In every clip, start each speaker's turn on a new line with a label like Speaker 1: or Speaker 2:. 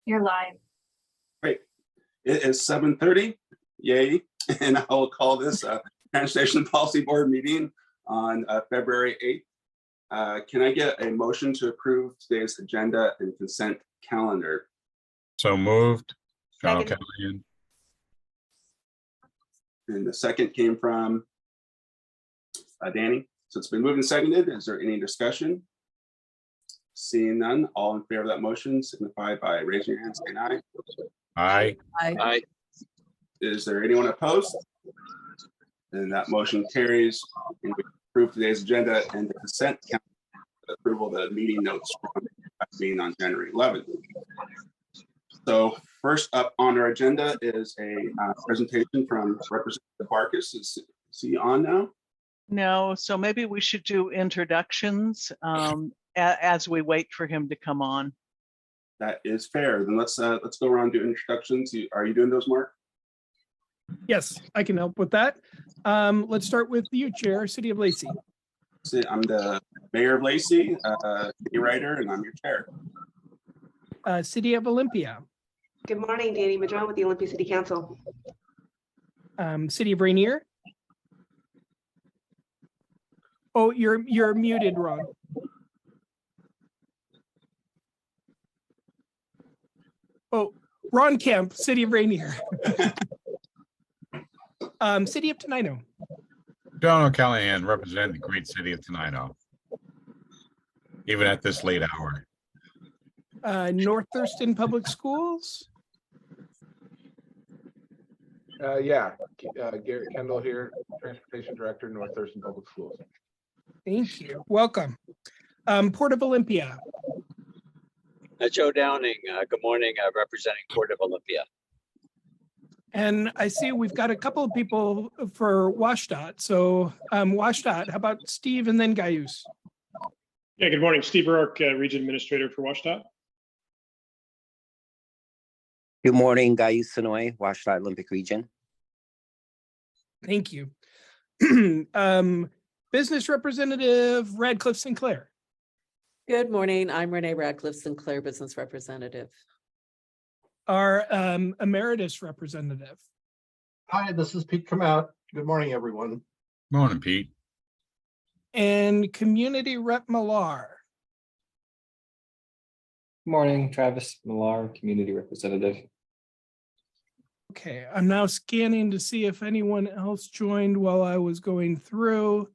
Speaker 1: You're live.
Speaker 2: Great. It is 7:30. Yay. And I will call this Transportation Policy Board meeting on February 8th. Can I get a motion to approve today's agenda and consent calendar?
Speaker 3: So moved. John
Speaker 1: Second.
Speaker 3: O'Callaghan.
Speaker 2: And the second came from Danny. So it's been moved and seconded. Is there any discussion? Seeing none, all in favor of that motion signify by raising your hand, saying aye.
Speaker 3: Aye.
Speaker 4: Aye.
Speaker 2: Is there anyone opposed? Then that motion carries. And we approve today's agenda and the consent calendar for the approval of the meeting notes from the meeting on January 11th. So first up on our agenda is a presentation from Representative Barkus. Is he on now?
Speaker 5: No, so maybe we should do introductions as we wait for him to come on.
Speaker 2: That is fair. Then let's go around and do introductions. Are you doing those, Mark?
Speaker 6: Yes, I can help with that. Let's start with you, Chair, City of Lacey.
Speaker 2: I'm the Mayor of Lacey, city writer, and I'm your chair.
Speaker 6: City of Olympia.
Speaker 7: Good morning, Danny Madron with the Olympia City Council.
Speaker 6: City of Rainier. Oh, you're muted, Ron. Oh, Ron Kemp, City of Rainier. City of Tenino.
Speaker 3: John O'Callaghan, representing the great city of Tenino, even at this late hour.
Speaker 6: North Thurston Public Schools.
Speaker 8: Garrett Kendall here, Transportation Director, North Thurston Public Schools.
Speaker 6: Thank you. Welcome. Port of Olympia.
Speaker 4: Joe Downing, good morning, representing Port of Olympia.
Speaker 6: And I see we've got a couple of people for WSDOT. So WSDOT, how about Steve and then Gaius?
Speaker 9: Yeah, good morning. Steve Rourke, Region Administrator for WSDOT.
Speaker 10: Good morning, Gaius Sonoy, WSDOT Olympic Region.
Speaker 6: Thank you. Business Representative Radcliffe Sinclair.
Speaker 11: Good morning. I'm Renee Radcliffe Sinclair, Business Representative.
Speaker 6: Our Emeritus Representative.
Speaker 8: Hi, this is Pete Kamout. Good morning, everyone.
Speaker 3: Morning, Pete.
Speaker 6: And Community Rep Millar.
Speaker 12: Morning, Travis Millar, Community Representative.
Speaker 6: Okay, I'm now scanning to see if anyone else joined while I was going through.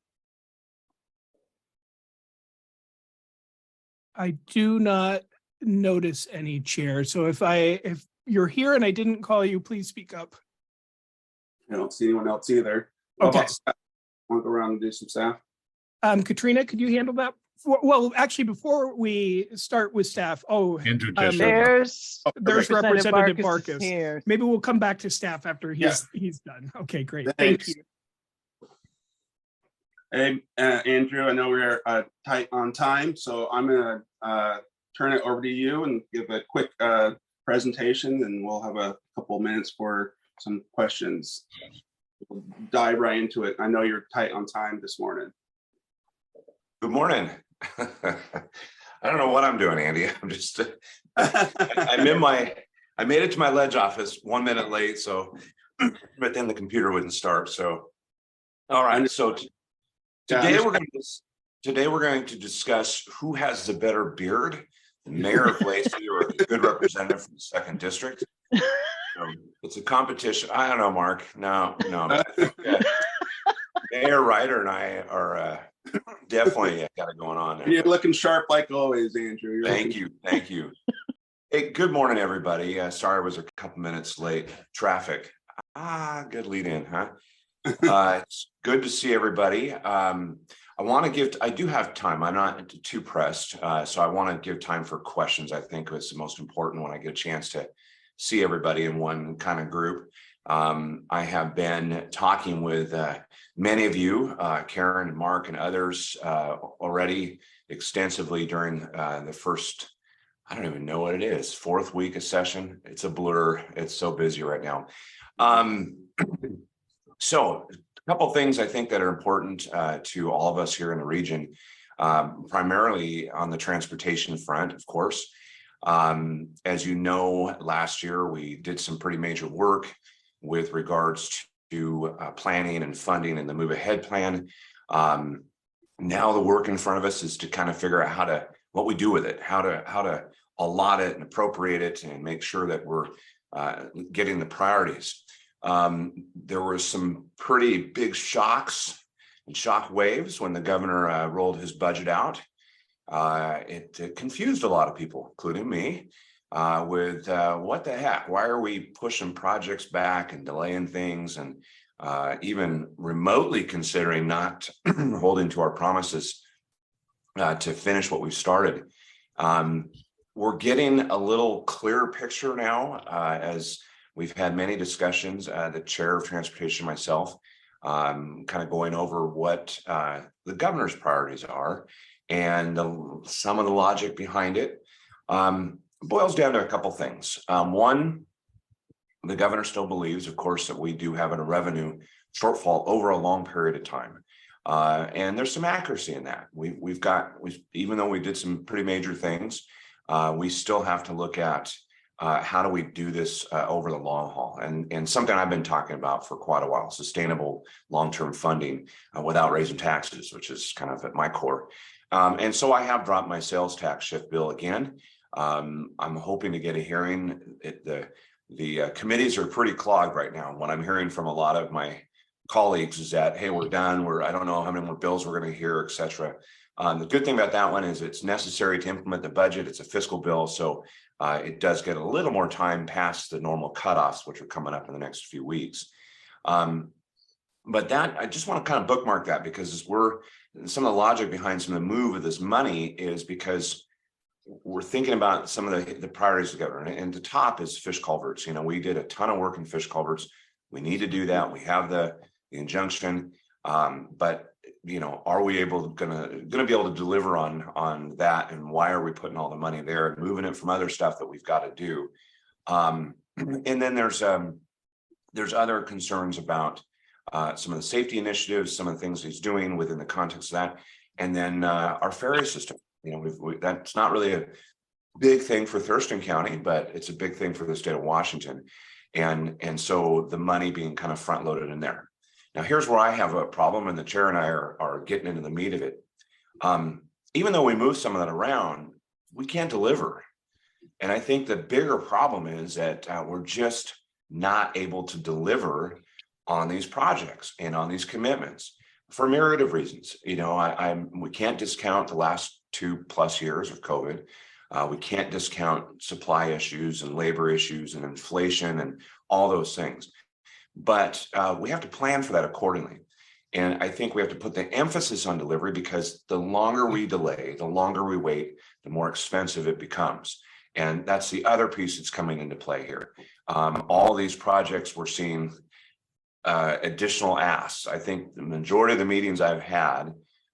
Speaker 6: I do not notice any chair. So if you're here and I didn't call you, please speak up.
Speaker 2: I don't see anyone else either.
Speaker 6: Okay.
Speaker 2: Want to go around and do some staff?
Speaker 6: Katrina, could you handle that? Well, actually, before we start with staff,
Speaker 3: Andrew just
Speaker 5: There's
Speaker 6: Representative
Speaker 5: Barkus
Speaker 6: Barkus.
Speaker 5: here.
Speaker 6: Maybe we'll come back to staff after he's done. Okay, great.
Speaker 2: Thanks.
Speaker 6: Thank you.
Speaker 2: Hey, Andrew, I know we're tight on time, so I'm going to turn it over to you and give a quick presentation, and we'll have a couple minutes for some questions. We'll dive right into it. I know you're tight on time this morning.
Speaker 13: Good morning. I don't know what I'm doing, Andy. I'm just, I made it to my ledge office 1 minute late, so, but then the computer wouldn't start. So, all right. So today we're going to discuss who has the better beard, the mayor of Lacey or the good representative from the 2nd district. It's a competition. I don't know, Mark. No. I think, Mayor Ryder and I are definitely got it going on there.
Speaker 2: You're looking sharp like always, Andrew.
Speaker 13: Thank you. Hey, good morning, everybody. Sorry I was a couple minutes late. Traffic. Good lead in, huh? It's good to see everybody. I do have time. I'm not too pressed. So I want to give time for questions. I think it's the most important when I get a chance to see everybody in one kind of group. I have been talking with many of you, Karen and Mark and others already extensively during the first, I don't even know what it is, 4th week of session. It's a blur. It's so busy right now. So a couple things I think that are important to all of us here in the region, primarily on the transportation front, of course. As you know, last year we did some pretty major work with regards to planning and funding and the Move Ahead plan. Now the work in front of us is to kind of figure out what we do with it, how to allot it and appropriate it and make sure that we're getting the priorities. There were some pretty big shocks and shock waves when the governor rolled his budget out. It confused a lot of people, including me, with what the heck? Why are we pushing projects back and delaying things and even remotely considering not holding to our promises to finish what we've started? We're getting a little clearer picture now as we've had many discussions, the chair of transportation, myself, kind of going over what the governor's priorities are and some of the logic behind it. Boils down to a couple things. One, the governor still believes, of course, that we do have a revenue shortfall over a long period of time. And there's some accuracy in that. Even though we did some pretty major things, we still have to look at how do we do this over the long haul, and something I've been talking about for quite a while: sustainable long-term funding without raising taxes, which is kind of at my core. And so I have dropped my sales tax shift bill again. I'm hoping to get a hearing. The committees are pretty clogged right now. What I'm hearing from a lot of my colleagues is that, hey, we're done. I don't know how many more bills we're going to hear, et cetera. The good thing about that one is it's necessary to implement the budget. It's a fiscal bill, so it does get a little more time past the normal cutoffs, which are coming up in the next few weeks. But that, I just want to kind of bookmark that, because some of the logic behind some of the move of this money is because we're thinking about some of the priorities of the governor, and the top is fish culverts. We did a ton of work in fish culverts. We need to do that. We have the injunction, but are we gonna be able to deliver on that? And why are we putting all the money there and moving it from other stuff that we've got to do? And then there's other concerns about some of the safety initiatives, some of the things he's doing within the context of that, and then our ferry system. That's not really a big thing for Thurston County, but it's a big thing for the state of Washington, and so the money being kind of front loaded in there. Now, here's where I have a problem, and the chair and I are getting into the meat of it. Even though we move some of that around, we can't deliver. And I think the bigger problem is that we're just not able to deliver on these projects and on these commitments for a myriad of reasons. We can't discount the last 2+ years of COVID. We can't discount supply issues and labor issues and inflation and all those things. But we have to plan for that accordingly. And I think we have to put the emphasis on delivery, because the longer we delay, the longer we wait, the more expensive it becomes. And that's the other piece that's coming into play here. All these projects, we're seeing additional asks. I think the majority of the meetings I've had,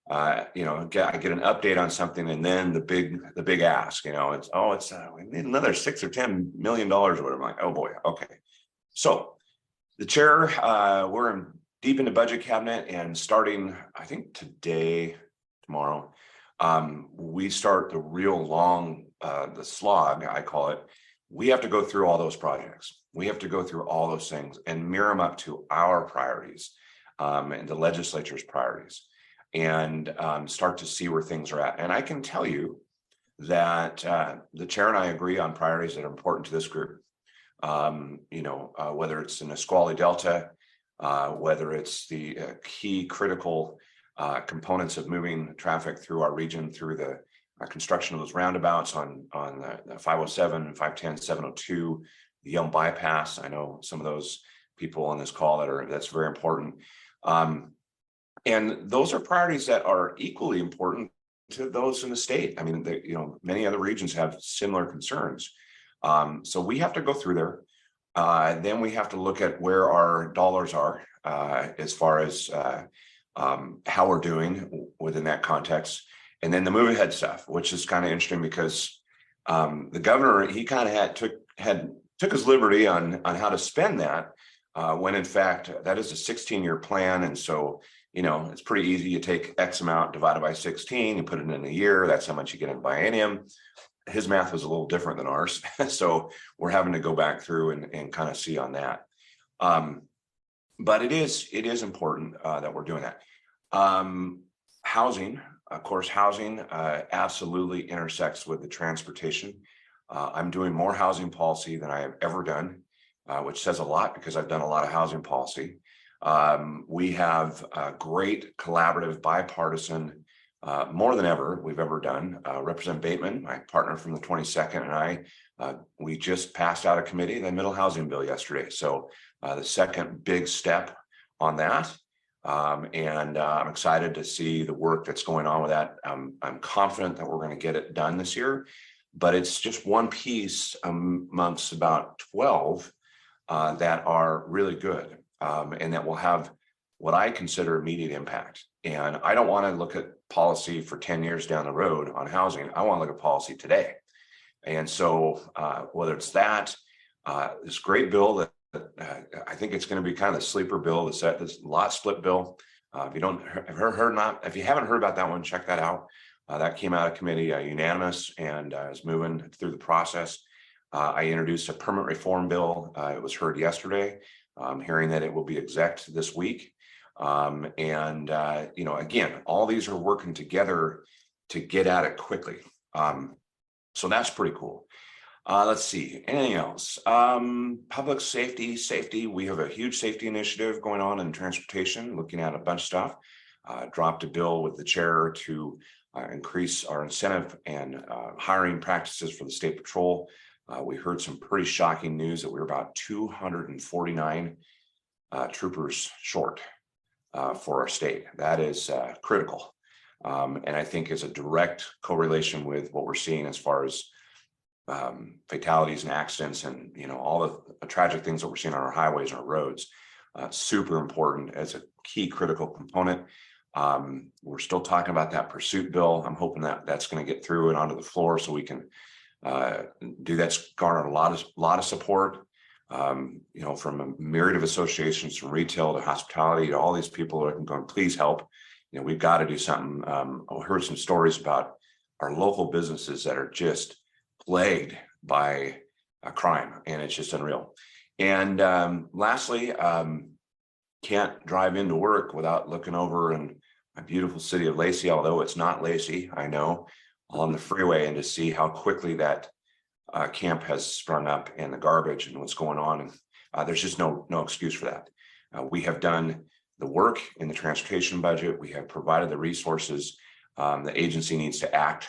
Speaker 13: I get an update on something, and then the big ask, we need another $6 or $10 million or whatever. I'm like, oh boy, okay. So the chair, we're deep into budget cabinet, and starting, I think tomorrow, we start the real long, the slog, I call it. We have to go through all those projects. We have to go through all those things and mirror them up to our priorities and the legislature's priorities, and start to see where things are at. And I can tell you that the chair and I agree on priorities that are important to this group. Whether it's in Nisqually Delta, whether it's the key critical components of moving traffic through our region, through the construction of those roundabouts on the 507, 510, 702, the Yelm bypass. I know some of those people on this call that's very important. And those are priorities that are equally important to those in the state. I mean, many other regions have similar concerns. So we have to go through there. Then we have to look at where our dollars are as far as how we're doing within that context. And then the Move Ahead stuff, which is kind of interesting, because the governor, he kind of took his liberty on how to spend that, when in fact that is a 16-year plan. And so, it's pretty easy. You take X amount divided by 16, you put it in a year. That's how much you get in biennium. his math was a little different than ours. So we're having to go back through and kind of see on that. But it is important that we're doing that. Housing, of course, housing absolutely intersects with the transportation. I'm doing more housing policy than I have ever done, which says a lot because I've done a lot of housing policy. We have a great collaborative bipartisan, more than ever we've ever done. Representative Bateman, my partner from the 22nd, and I, we just passed out of committee the middle housing bill yesterday. So the second big step on that. And I'm excited to see the work that's going on with that. I'm confident that we're going to get it done this year, but it's just one piece amongst about 12 that are really good and that will have what I consider immediate impact. And I don't want to look at policy for 10 years down the road on housing. I want to look at policy today. And so whether it's that, this great bill that I think it's going to be kind of the sleeper bill, this lot split bill. If you haven't heard about that one, check that out. That came out of committee unanimous and is moving through the process. I introduced a permit reform bill. It was heard yesterday. I'm hearing that it will be exec this week. Again, all these are working together to get at it quickly. So that's pretty cool. Let's see, anything else? Public safety. We have a huge safety initiative going on in transportation, looking at a bunch of stuff. Dropped a bill with the chair to increase our incentive and hiring practices for the state patrol. We heard some pretty shocking news that we're about 249 troopers short for our state. That is critical. And I think is a direct correlation with what we're seeing as far as fatalities and accidents and all the tragic things that we're seeing on our highways and our roads. Super important as a key critical component. We're still talking about that pursuit bill. I'm hoping that that's going to get through and onto the floor so we can do that's garnered a lot of support. From a myriad of associations, from retail to hospitality to all these people that are going, please help. We've got to do something. I heard some stories about our local businesses that are just plagued by crime, and it's just unreal. And lastly, can't drive into work without looking over in my beautiful city of Lacey, although it's not Lacey, I know, on the freeway, and to see how quickly that camp has sprung up and the garbage and what's going on. And there's just no excuse for that. We have done the work in the transportation budget. We have provided the resources. The agency needs to act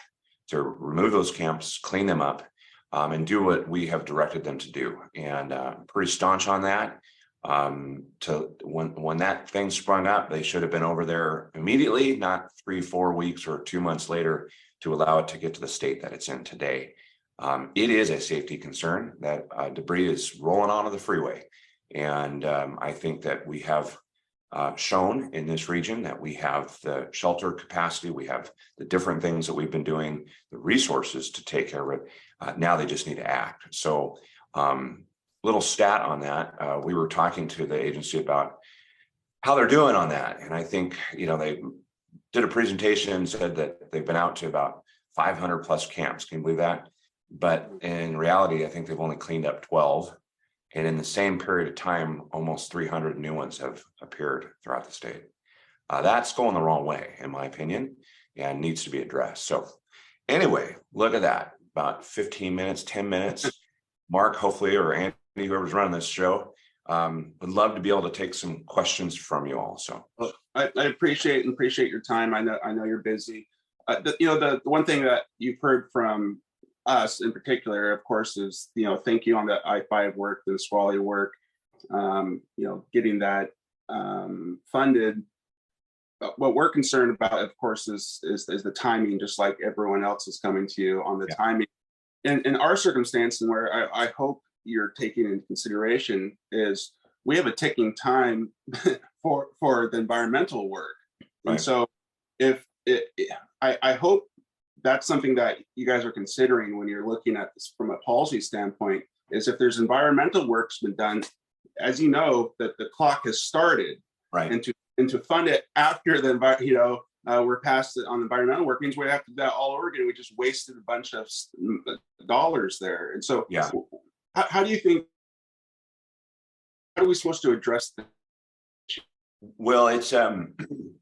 Speaker 13: to remove those camps, clean them up, and do what we have directed them to do. And pretty staunch on that. When that thing sprung up, they should have been over there immediately, not 3-4 weeks or 2 months later, to allow it to get to the state that it's in today. It is a safety concern that debris is rolling onto the freeway. And I think that we have shown in this region that we have the shelter capacity, we have the different things that we've been doing, the resources to take care of it. Now they just need to act. So little stat on that, we were talking to the agency about how they're doing on that. And I think, they did a presentation and said that they've been out to about 500 plus camps. Can you believe that? But in reality, I think they've only cleaned up 12. And in the same period of time, almost 300 new ones have appeared throughout the state. That's going the wrong way, in my opinion, and needs to be addressed. So anyway, look at that. About 15 minutes, 10 minutes. Mark, hopefully, or Andy, whoever's running this show, would love to be able to take some questions from you all. So
Speaker 2: I appreciate your time. I know you're busy. The one thing that you've heard from us in particular, of course, is thank you on the I-5 work, the Nisqually work, getting that funded. What we're concerned about, of course, is the timing, just like everyone else is coming to you on the timing. In our circumstance, and where I hope you're taking into consideration, is we have a ticking time for the environmental work. Right. And so I hope that's something that you guys are considering when you're looking at this from a policy standpoint, is if there's environmental work's been done, as you know, that the clock has started, right? And to fund it after the we're past it on environmental work means we have to do that all over again. We just wasted a bunch of dollars there. And so
Speaker 13: Yeah.
Speaker 2: how do you think, how are we supposed to address that?
Speaker 13: Well, it's
Speaker 2: In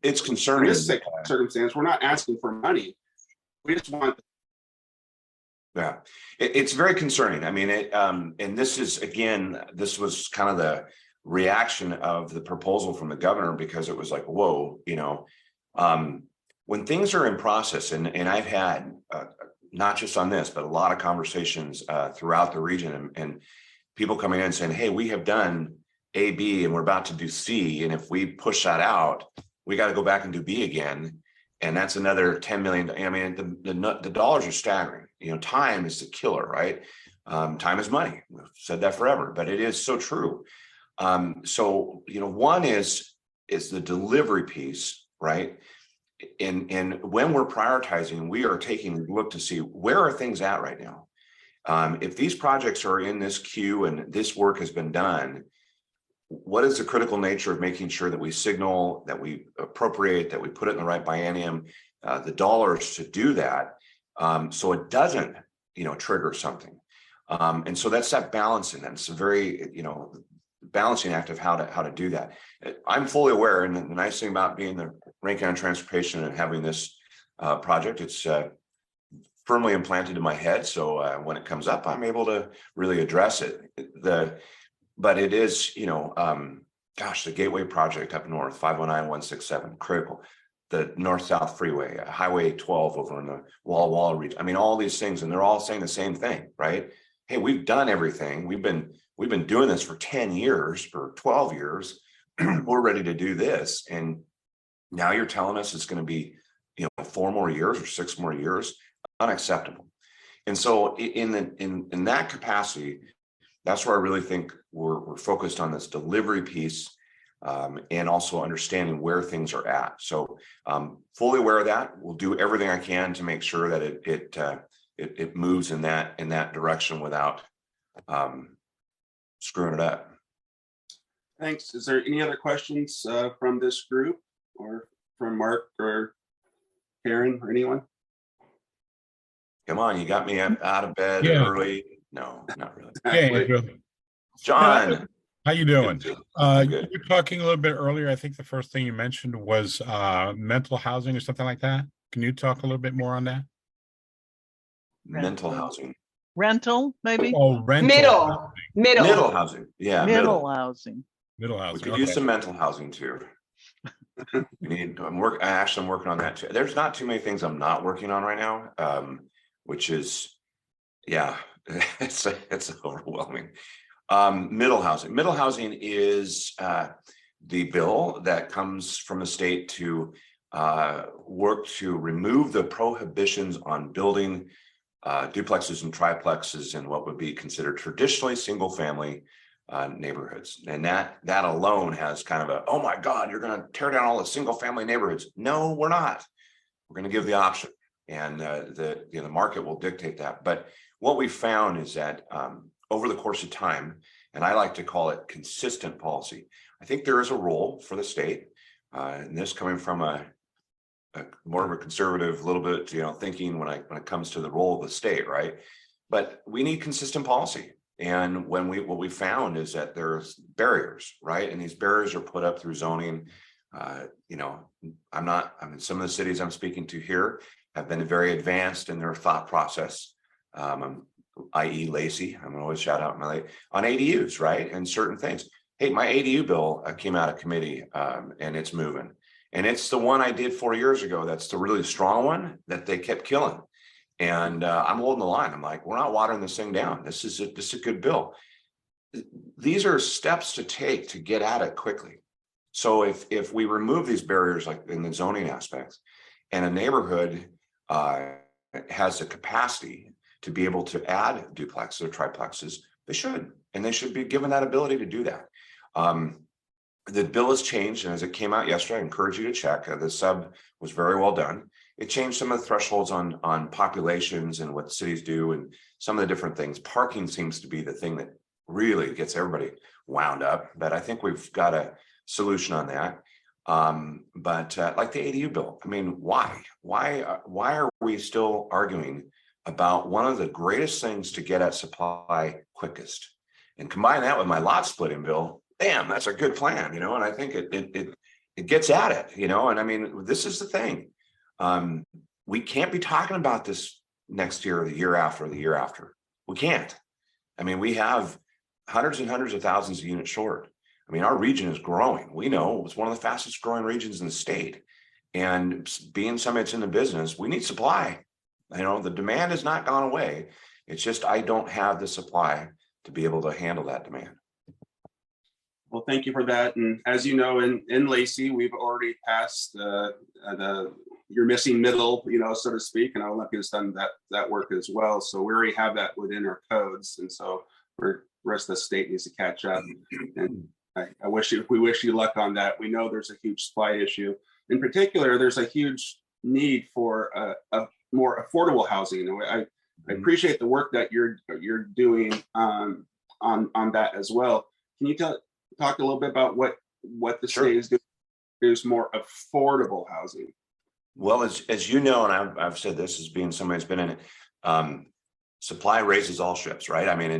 Speaker 13: concerning.
Speaker 2: this circumstance, we're not asking for money. We just want.
Speaker 13: Yeah, it's very concerning. I mean, and this is, again, this was kind of the reaction of the proposal from the governor, because it was like, whoa, when things are in process, and I've had not just on this, but a lot of conversations throughout the region, and people coming in saying, hey, we have done A, B, and we're about to do C. And if we push that out, we got to go back and do B again. And that's another 10 million. I mean, the dollars are staggering. Time is the killer, right? Time is money. We've said that forever, but it is so true. So, one is the delivery piece, right? And when we're prioritizing, we are taking a look to see where are things at right now. If these projects are in this queue and this work has been done, what is the critical nature of making sure that we signal, that we appropriate, that we put it in the right biennium, the dollars to do that, so it doesn't, trigger something. And so that's that balancing. That's a very, balancing act of how to do that. I'm fully aware, and the nice thing about being the Rankin County Transportation and having this project, it's firmly implanted in my head. So when it comes up, I'm able to really address it. But it is, the Gateway project up north, 519-167, critical. The north-south freeway, Highway 12 over in the Walla Walla region. I mean, all these things, and they're all saying the same thing, right? Hey, we've done everything. We've been doing this for 10 years, for 12 years. We're ready to do this. And now you're telling us it's going to be, 4 more years or 6 more years. Unacceptable. And so in that capacity, that's where I really think we're focused on this delivery piece, and also understanding where things are at. So fully aware of that. We'll do everything I can to make sure that it moves in that direction without screwing it up.
Speaker 2: Thanks. Is there any other questions from this group, or from Mark or Karen or anyone?
Speaker 13: Come on, you got me out of bed early. No, not really.
Speaker 3: Yeah, Andrew.
Speaker 13: John,
Speaker 3: how you doing?
Speaker 13: Good.
Speaker 3: You were talking a little bit earlier. I think the first thing you mentioned was mental housing or something like that. Can you talk a little bit more on that?
Speaker 13: Mental housing.
Speaker 5: Rental, maybe?
Speaker 3: Oh, rental.
Speaker 13: Middle housing. Yeah.
Speaker 5: Middle housing.
Speaker 3: Middle housing.
Speaker 13: We could use some mental housing too. I'm working on that too. There's not too many things I'm not working on right now, which is, it's overwhelming. Middle housing. Middle housing is the bill that comes from the state to work to remove the prohibitions on building duplexes and triplexes in what would be considered traditionally single-family neighborhoods. And that alone has kind of a, oh my God, you're going to tear down all the single-family neighborhoods. No, we're not. We're going to give the option, and the market will dictate that. But what we found is that over the course of time, and I like to call it consistent policy, I think there is a role for the state, and this coming from a more of a conservative, little bit, thinking when it comes to the role of the state, right? But we need consistent policy. And what we found is that there's barriers, right? And these barriers are put up through zoning. Some of the cities I'm speaking to here have been very advanced in their thought process, i.e. Lacey. I'm gonna always shout out on ADUs, right? And certain things. Hey, my ADU bill came out of committee, and it's moving. And it's the one I did 4 years ago. That's the really strong one that they kept killing. And I'm holding the line. I'm like, we're not watering this thing down. This is a good bill. These are steps to take to get at it quickly. So if we remove these barriers, like in the zoning aspects, and a neighborhood has the capacity to be able to add duplexes or triplexes, they should. And they should be given that ability to do that. The bill has changed, and as it came out yesterday, I encourage you to check. The sub was very well done. It changed some of the thresholds on populations and what cities do and some of the different things. Parking seems to be the thing that really gets everybody wound up, but I think we've got a solution on that. But like the ADU bill, I mean, why are we still arguing about one of the greatest things to get at supply quickest? And combine that with my lot splitting bill, damn, that's a good plan, and I think it gets at it, and I mean, this is the thing. We can't be talking about this next year or the year after or the year after. We can't. I mean, we have hundreds and hundreds of thousands of units short. I mean, our region is growing. We know it's one of the fastest growing regions in the state. And being somebody that's in the business, we need supply. The demand has not gone away. It's just I don't have the supply to be able to handle that demand.
Speaker 2: Well, thank you for that. And as you know, in Lacey, we've already passed your missing middle, so to speak, and Olympia's done that work as well. So we already have that within our codes, and so the rest of the state needs to catch up. And we wish you luck on that. We know there's a huge supply issue. In particular, there's a huge need for a more affordable housing. I appreciate the work that you're doing on that as well. Can you talk a little bit about what the state is doing? There's more affordable housing.
Speaker 13: Well, as you know, and I've said this as being somebody who's been in it, supply raises all ships, right? I mean,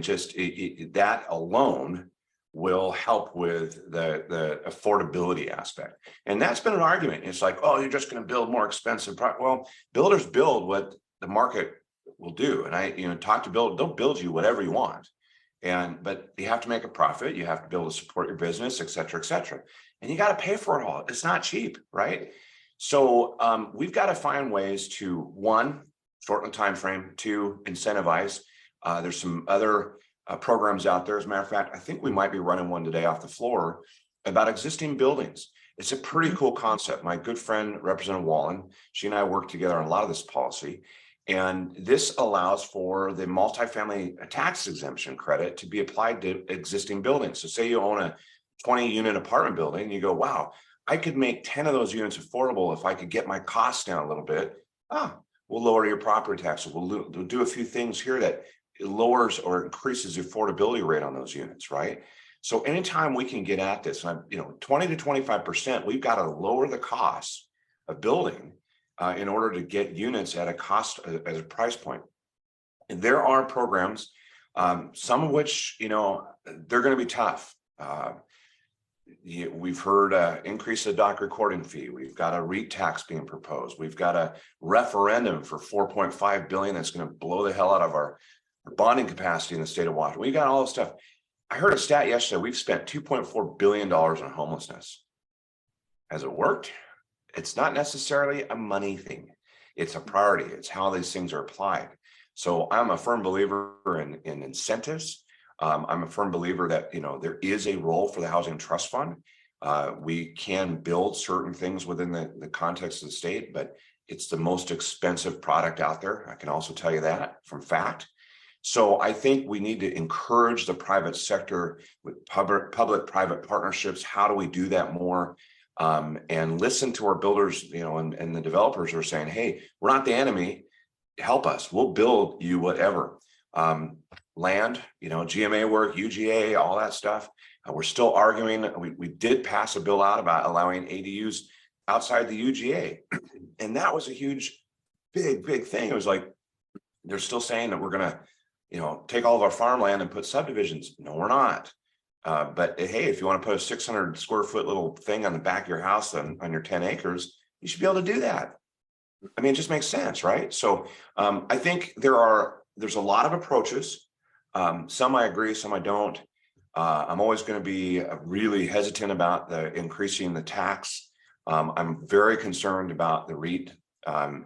Speaker 13: that alone will help with the affordability aspect. And that's been an argument. It's like, oh, you're just going to build more expensive well, builders build what the market will do. And I talk to builders, they'll build you whatever you want. But you have to make a profit. You have to be able to support your business, et cetera, et cetera. And you got to pay for it all. It's not cheap, right? So we've got to find ways to, one, shorten the time frame, two, incentivize. There's some other programs out there. As a matter of fact, I think we might be running one today off the floor about existing buildings. It's a pretty cool concept. My good friend, Representative Wallen, she and I work together on a lot of this policy. And this allows for the multifamily tax exemption credit to be applied to existing buildings. So say you own a 20-unit apartment building, and you go, wow, I could make 10 of those units affordable if I could get my costs down a little bit. We'll lower your property tax. We'll do a few things here that lowers or increases the affordability rate on those units, right? So anytime we can get at this, 20 to 25%, we've got to lower the cost of building in order to get units at a cost as a price point. And there are programs, some of which, they're going to be tough. We've heard increase the dock recording fee. We've got a REIT tax being proposed. We've got a referendum for $4.5 billion that's going to blow the hell out of our bonding capacity in the state of Washington. We got all this stuff. I heard a stat yesterday. We've spent $2.4 billion on homelessness. Has it worked? It's not necessarily a money thing. It's a priority. It's how these things are applied. So I'm a firm believer in incentives. I'm a firm believer that, there is a role for the Housing Trust Fund. We can build certain things within the context of the state, but it's the most expensive product out there. I can also tell you that from fact. So I think we need to encourage the private sector with public-private partnerships. How do we do that more? And listen to our builders, and the developers are saying, hey, we're not the enemy. Help us. We'll build you whatever. Land, GMA work, UGA, all that stuff. We're still arguing. We did pass a bill out about allowing ADUs outside the UGA. And that was a huge, big thing. It was like, they're still saying that we're going to, take all of our farmland and put subdivisions. No, we're not. But hey, if you want to put a 600 square foot little thing on the back of your house on your 10 acres, you should be able to do that. I mean, it just makes sense, right? So I think there's a lot of approaches. Some I agree, some I don't. I'm always going to be really hesitant about the increasing the tax. I'm very concerned about the REIT.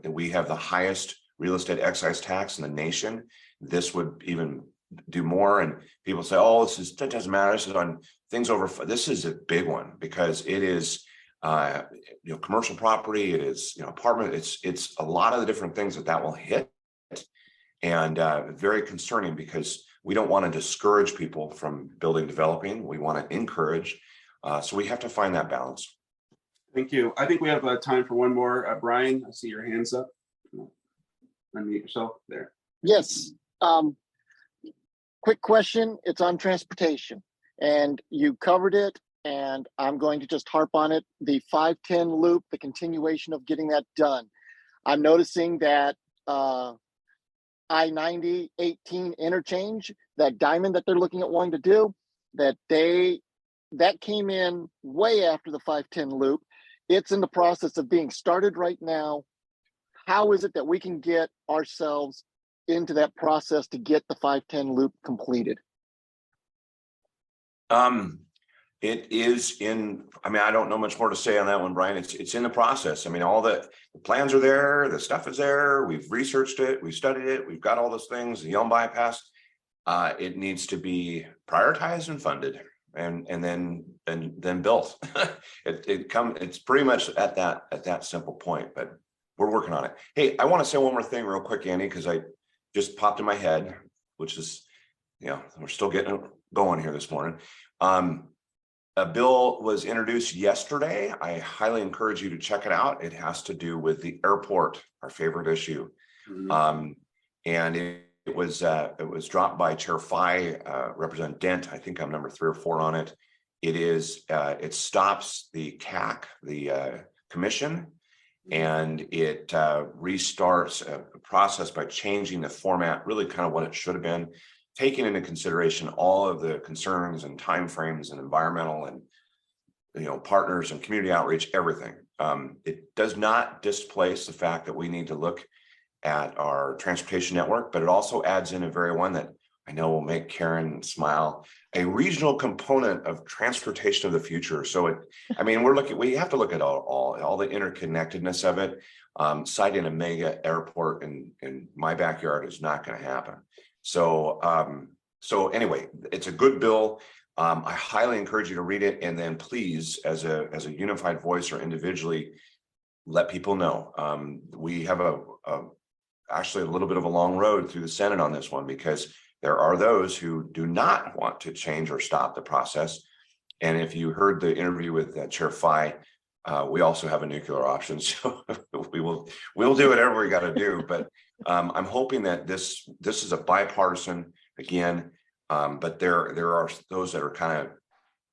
Speaker 13: We have the highest real estate excise tax in the nation. This would even do more. And people say, oh, that doesn't matter. This is on things over. This is a big one because it is, commercial property. It is, apartment. It's a lot of the different things that will hit. And very concerning because we don't want to discourage people from developing. We want to encourage. So we have to find that balance.
Speaker 2: Thank you. I think we have time for one more. Brian, I see your hands up. Unmute yourself there.
Speaker 1: Yes. Quick question. It's on transportation and you covered it and I'm going to just harp on it, the 510 loop, the continuation of getting that done. I'm noticing that I-90 18 interchange, that diamond that they're looking at wanting to do, that came in way after the 510 loop. It's in the process of being started right now. How is it that we can get ourselves into that process to get the 510 loop completed?
Speaker 13: It is in, I mean, I don't know much more to say on that one, Brian. It's in the process. I mean, all the plans are there, the stuff is there. We've researched it, we've studied it, we've got all those things, the Yelm bypass. It needs to be prioritized and funded and then built. It's pretty much at that simple point, but we're working on it. Hey, I want to say one more thing real quick, Andy, because I just popped in my head, which is, we're still getting going here this morning. A bill was introduced yesterday. I highly encourage you to check it out. It has to do with the airport, our favorite issue. Mm-hmm. And it was dropped by Chair Fye, Representative Dent. I think I'm number 3 or 4 on it. It stops the CAC, the commission, and it restarts a process by changing the format, really kind of what it should have been, taking into consideration all of the concerns and timeframes and environmental and partners and community outreach, everything. It does not displace the fact that we need to look at our transportation network, but it also adds in a very one that I know will make Karen smile, a regional component of transportation of the future. So we have to look at all the interconnectedness of it. Citing a mega airport in my backyard is not going to happen. So anyway, it's a good bill. I highly encourage you to read it, and then please, as a unified voice or individually, let people know. We have actually a little bit of a long road through the Senate on this one, because there are those who do not want to change or stop the process. And if you heard the interview with Chair Fye, we also have a nuclear option, so we'll do whatever we got to do. But I'm hoping that this is a bipartisan again, but there are those that are kind of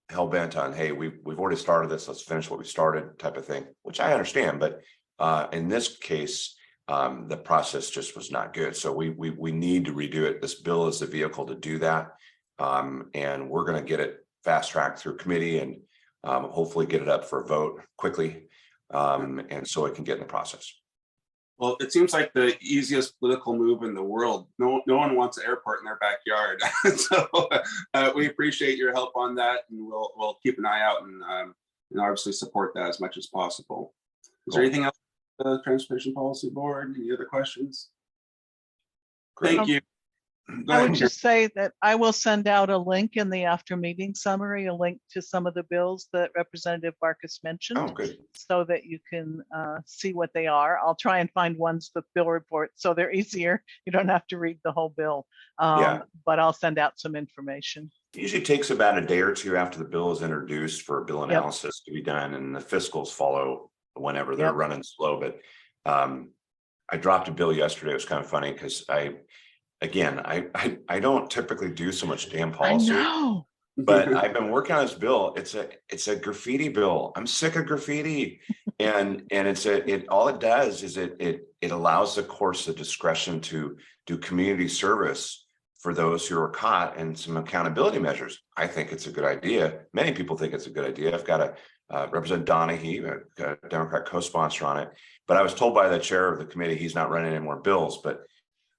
Speaker 13: hell bent on, hey, we've already started this, let's finish what we started, type of thing, which I understand. But in this case, the process just was not good, so we need to redo it. This bill is the vehicle to do that, and we're going to get it fast tracked through committee and hopefully get it up for a vote quickly, and so it can get in the process.
Speaker 2: Well, it seems like the easiest political move in the world. No one wants an airport in their backyard. So we appreciate your help on that, and we'll keep an eye out and obviously support that as much as possible. Is there anything else on the Transportation Policy Board? Any other questions? Thank you.
Speaker 5: I would just say that I will send out a link in the after meeting summary, a link to some of the bills that Representative Barkas mentioned, so that you can see what they are. I'll try and find ones with bill reports so they're easier. You don't have to read the whole bill, but I'll send out some information.
Speaker 13: It usually takes about a day or two after the bill is introduced for bill analysis to be done, and the fiscals follow whenever they're running slow. But I dropped a bill yesterday. It was kind of funny because I don't typically do so much damn policy, but I've been working on this bill. It's a graffiti bill. I'm sick of graffiti, and all it does is it allows the courts the discretion to do community service for those who are caught, and some accountability measures. I think it's a good idea. Many people think it's a good idea. I've got a Representative Donahue, a Democrat co-sponsor on it, but I was told by the chair of the committee he's not running any more bills, but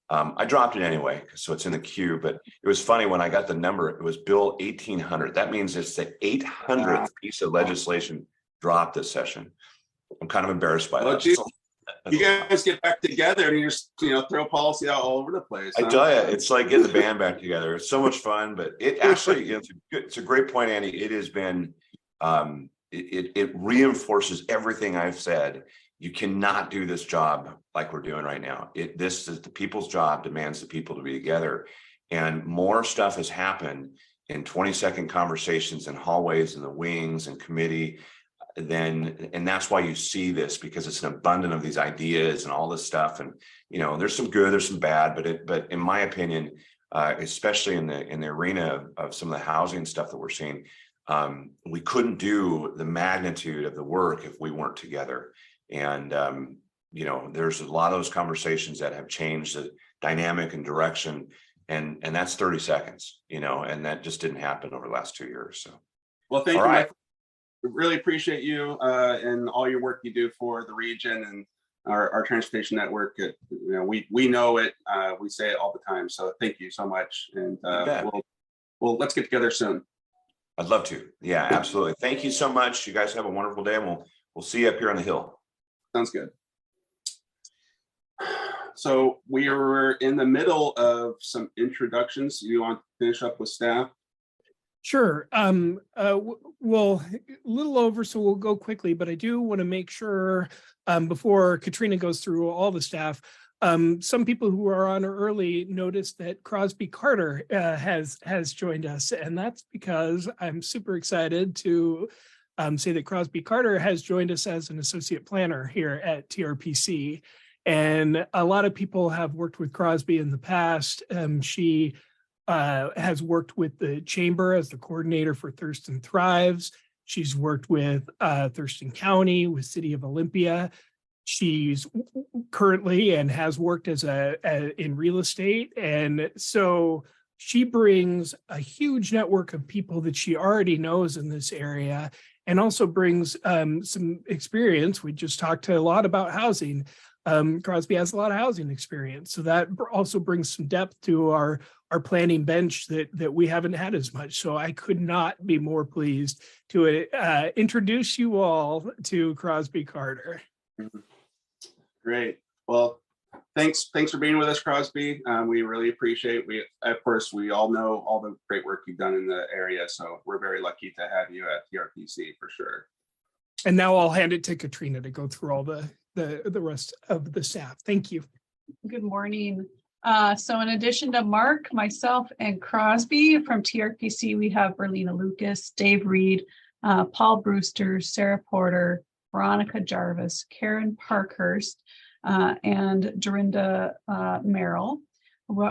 Speaker 13: I dropped it anyway, so it's in the queue. But it was funny when I got the number, it was Bill 1800. That means it's the 800th piece of legislation dropped this session. I'm kind of embarrassed by that.
Speaker 2: You guys get back together and you just throw policy out all over the place.
Speaker 13: I tell you, it's like getting the band back together. It's so much fun, but it actually it's a great point, Andy. It has been it reinforces everything I've said. You cannot do this job like we're doing right now. This is the people's job, demands the people to be together. And more stuff has happened in 20-second conversations in hallways and the wings and committee and that's why you see this, because it's an abundance of these ideas and all this stuff. And there's some good, there's some bad, but in my opinion, especially in the arena of some of the housing stuff that we're seeing, We couldn't do the magnitude of the work if we weren't together. And, you know, there's a lot of those conversations that have changed the dynamic and direction. And that's 30 seconds, you know, and that just didn't happen over the last 2 years. So,
Speaker 2: Well, thank
Speaker 13: all
Speaker 2: you,
Speaker 13: right.
Speaker 2: Mike. Really appreciate you and all your work you do for the region and our transportation network. You know, we know it. We say it all the time. So thank you so much. And we'll let's get together soon.
Speaker 13: I'd love to. Yeah, absolutely. Thank you so much. You guys have a wonderful day, and we'll see you up here on the Hill.
Speaker 2: Sounds good. So we are in the middle of some introductions. You want to finish up with staff?
Speaker 6: Sure. Well, a little over, so we'll go quickly, but I do want to make sure before Katrina goes through all the staff, some people who are on early noticed that Crosby Carter has joined us, and that's because I'm super excited to say that Crosby Carter has joined us as an associate planner here at TRPC. And a lot of people have worked with Crosby in the past. She has worked with the chamber as the coordinator for Thurston Thrives. She's worked with Thurston County, with City of Olympia. She's currently and has worked as in real estate. And so she brings a huge network of people that she already knows in this area, and also brings some experience. We just talked to a lot about housing. Crosby has a lot of housing experience, so that also brings some depth to our planning bench that we haven't had as much. So I could not be more pleased to introduce you all to Crosby Carter.
Speaker 2: Great. Well, thanks for being with us, Crosby. We really appreciate. Of course, we all know all the great work you've done in the area, so we're very lucky to have you at TRPC for sure.
Speaker 6: And now I'll hand it to Katrina to go through all the rest of the staff. Thank you.
Speaker 14: Good morning. So in addition to Mark, myself, and Crosby from TRPC, we have Berlina Lucas, Dave Reed, Paul Brewster, Sarah Porter, Veronica Jarvis, Karen Parkhurst, and Dorinda Merrill.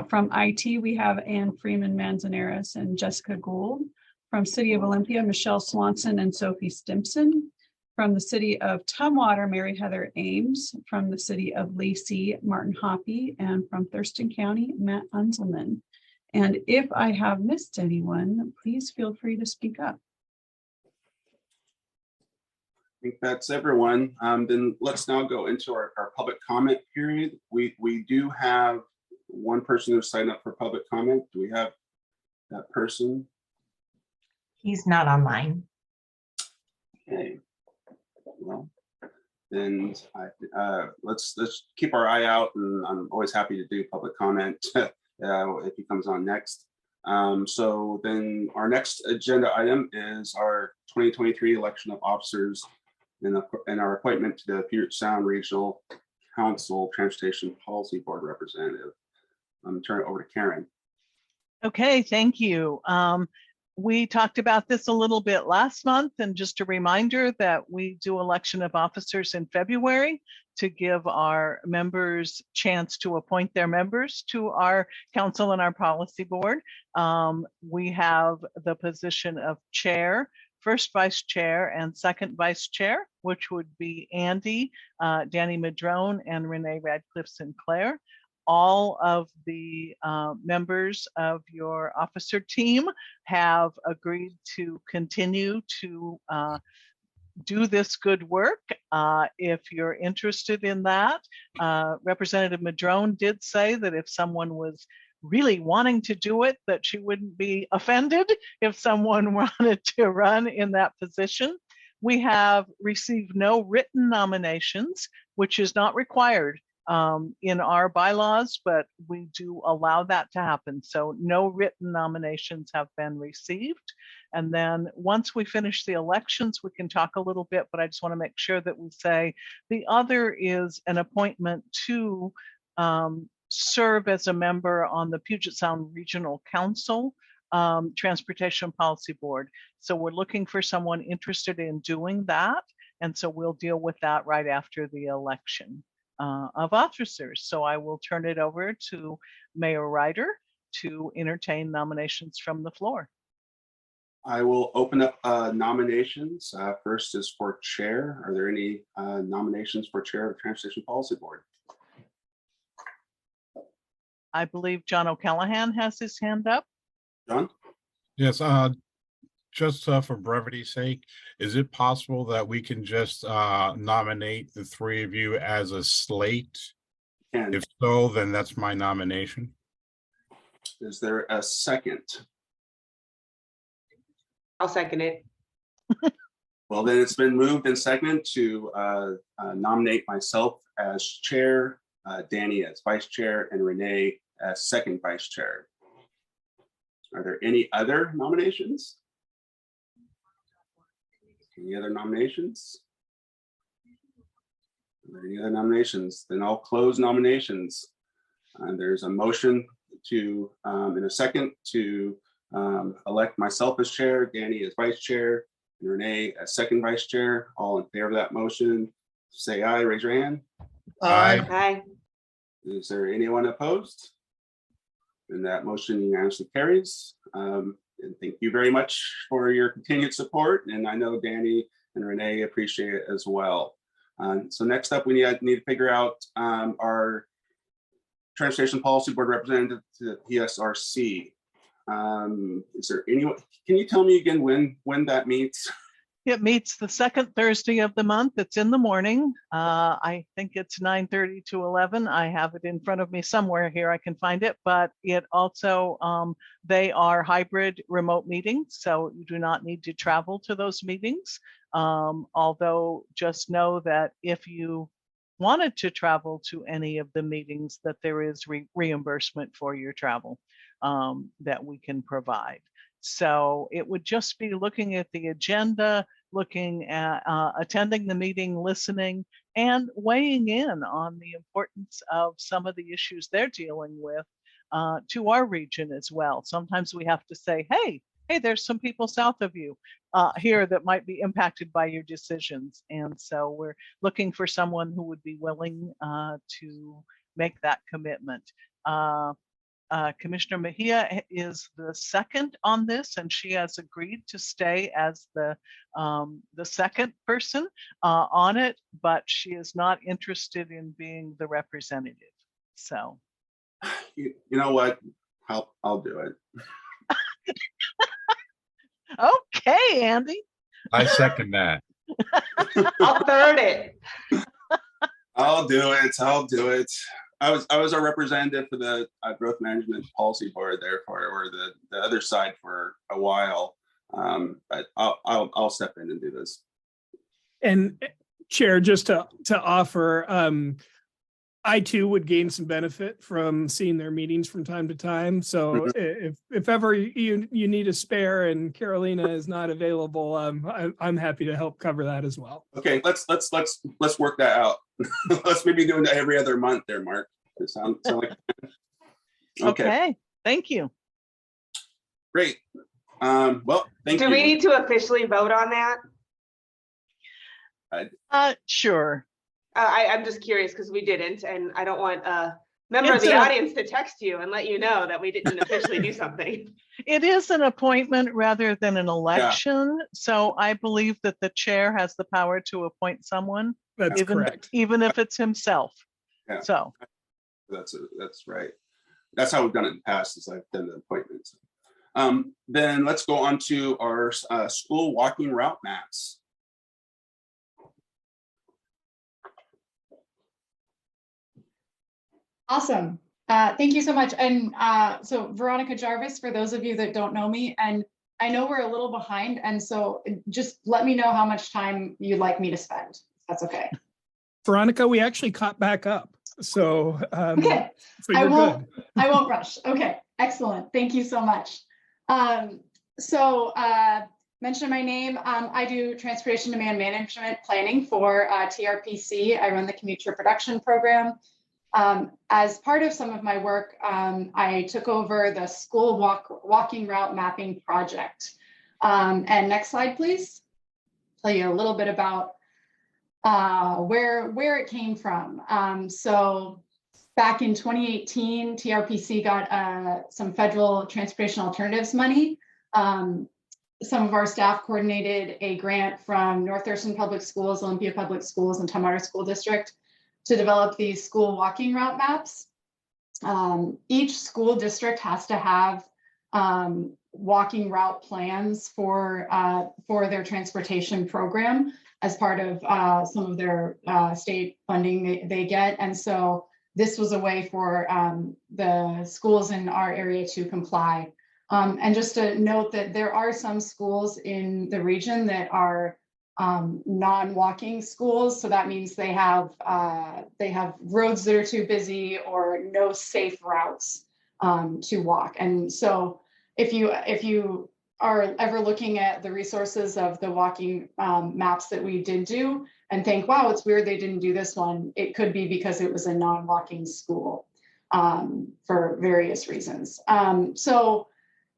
Speaker 14: From IT, we have Ann Freeman Manzanares and Jessica Gould. From City of Olympia, Michelle Swanson and Sophie Stimpson. From the City of Tumwater, Mary Heather Ames. From the City of Lacey, Martin Hoppy. And from Thurston County, Matt Unzelman. And if I have missed anyone, please feel free to speak up.
Speaker 2: I think that's everyone. Then let's now go into our public comment period. We do have one person who signed up for public comment. Do we have that person?
Speaker 15: He's not online.
Speaker 2: Okay. Well, then let's keep our eye out, and I'm always happy to do public comment if he comes on next. So then our next agenda item is our 2023 election of officers and our appointment to the Puget Sound Regional Council Transportation Policy Board representative. I'm turning it over to Karen.
Speaker 5: Okay, thank you. We talked about this a little bit last month, and just a reminder that we do election of officers in February to give our members chance to appoint their members to our council and our policy board. We have the position of chair, first vice chair, and second vice chair, which would be Andy, Danny Madrone, and Renee Radcliffe Sinclair. All of the members of your officer team have agreed to continue to do this good work. If you're interested in that, Representative Madrone did say that if someone was really wanting to do it, that she wouldn't be offended if someone wanted to run in that position. We have received no written nominations, which is not required in our bylaws, but we do allow that to happen. So no written nominations have been received. And then once we finish the elections, we can talk a little bit, but I just want to make sure that we say the other is an appointment to serve as a member on the Puget Sound Regional Council Transportation Policy Board. So we're looking for someone interested in doing that. And so we'll deal with that right after the election of officers. So I will turn it over to Mayor Ryder to entertain nominations from the floor.
Speaker 2: I will open up nominations. First is for chair. Are there any nominations for chair of the Transportation Policy Board?
Speaker 5: I believe John O'Callahan has his hand up.
Speaker 2: John?
Speaker 3: Yes, just for brevity's sake, is it possible that we can just nominate the three of you as a slate?
Speaker 2: And
Speaker 3: if so, then that's my nomination.
Speaker 2: Is there a second?
Speaker 7: I'll second it.
Speaker 2: Well, then it's been moved and seconded to nominate myself as chair, Danny as vice chair, and Renee as second vice chair. Are there any other nominations? Any other nominations? Are there any other nominations? Then I'll close nominations. There's a motion to, in a second, to elect myself as chair, Danny as vice chair, and Renee as second vice chair. All in favor of that motion, say aye, raise your hand.
Speaker 3: Aye.
Speaker 7: Aye.
Speaker 2: Is there anyone opposed? And that motion unanimously carries. And thank you very much for your continued support. And I know Danny and Renee appreciate it as well. So next up, we need to figure out our Transportation Policy Board representative to the PSRC. Is there anyone? Can you tell me again when that meets?
Speaker 5: It meets the second Thursday of the month. It's in the morning. I think it's 9:30 to 11. I have it in front of me somewhere here. I can find it, but it also, they are hybrid remote meetings, so you do not need to travel to those meetings. Although just know that if you wanted to travel to any of the meetings, that there is reimbursement for your travel that we can provide. So it would just be looking at the agenda, looking at attending the meeting, listening, and weighing in on the importance of some of the issues they're dealing with to our region as well. Sometimes we have to say, hey, there's some people south of you here that might be impacted by your decisions. And so we're looking for someone who would be willing to make that commitment. Commissioner Mejia is the second on this, and she has agreed to stay as the second person on it, but she is not interested in being the representative. So,
Speaker 2: you know what? I'll do it.
Speaker 5: Okay, Andy.
Speaker 3: I second that.
Speaker 7: I'll third it.
Speaker 2: I'll do it. I'll do it. I was a representative for the Growth Management Policy Board there or the other side for a while, but I'll step in and do this.
Speaker 6: And Chair, just to offer, I too would gain some benefit from seeing their meetings from time to time. So if ever you need a spare and Carolina is not available, I'm happy to help cover that as well.
Speaker 2: Okay, let's work that out. Let's maybe do it every other month there, Mark. Does it sound like
Speaker 5: okay. Thank you.
Speaker 2: Great. Well, thank you.
Speaker 7: Do we need to officially vote on that?
Speaker 5: Sure.
Speaker 7: I'm just curious because we didn't, and I don't want a member of the audience to text you and let you know that we didn't officially do something.
Speaker 5: It is an appointment rather than an election. Yeah. So I believe that the chair has the power to appoint someone.
Speaker 6: That's correct.
Speaker 5: Even if it's himself.
Speaker 2: Yeah.
Speaker 5: So.
Speaker 2: That's right. That's how we've done it in the past, is I've done the appointments. Then let's go on to our school walking route maps.
Speaker 16: Awesome. Thank you so much. And so Veronica Jarvis, for those of you that don't know me, and I know we're a little behind, and so just let me know how much time you'd like me to spend. That's okay.
Speaker 6: Veronica, we actually caught back up. So,
Speaker 16: okay.
Speaker 6: So you're good.
Speaker 16: I won't rush. Okay, excellent. Thank you so much. Mention my name. I do transportation demand management planning for TRPC. I run the commute trip reduction program. As part of some of my work, I took over the school walking route mapping project. And next slide, please. Tell you a little bit about where it came from. So back in 2018, TRPC got some federal transportation alternatives money. some of our staff coordinated a grant from North Thurston Public Schools, Olympia Public Schools, and Tumwater School District to develop these school walking route maps. Each school district has to have walking route plans for their transportation program as part of some of their state funding they get. And so this was a way for the schools in our area to comply. And just to note that there are some schools in the region that are non-walking schools. So that means they have roads that are too busy or no safe routes to walk. And so if you are ever looking at the resources of the walking maps that we did do and think, wow, it's weird they didn't do this one, it could be because it was a non-walking school for various reasons. So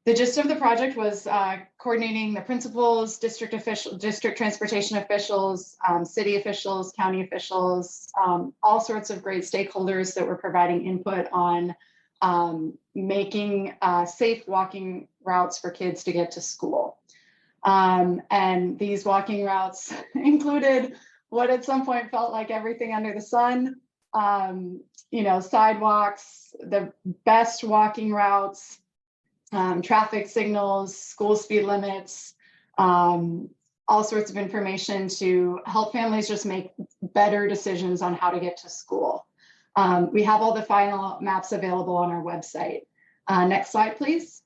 Speaker 16: the gist of the project was coordinating the principals, district transportation officials, city officials, county officials, all sorts of great stakeholders that were providing input on making safe walking routes for kids to get to school. And these walking routes included what at some point felt like everything under the sun, sidewalks, the best walking routes, traffic signals, school speed limits, all sorts of information to help families just make better decisions on how to get to school. We have all the final maps available on our website. Next slide, please.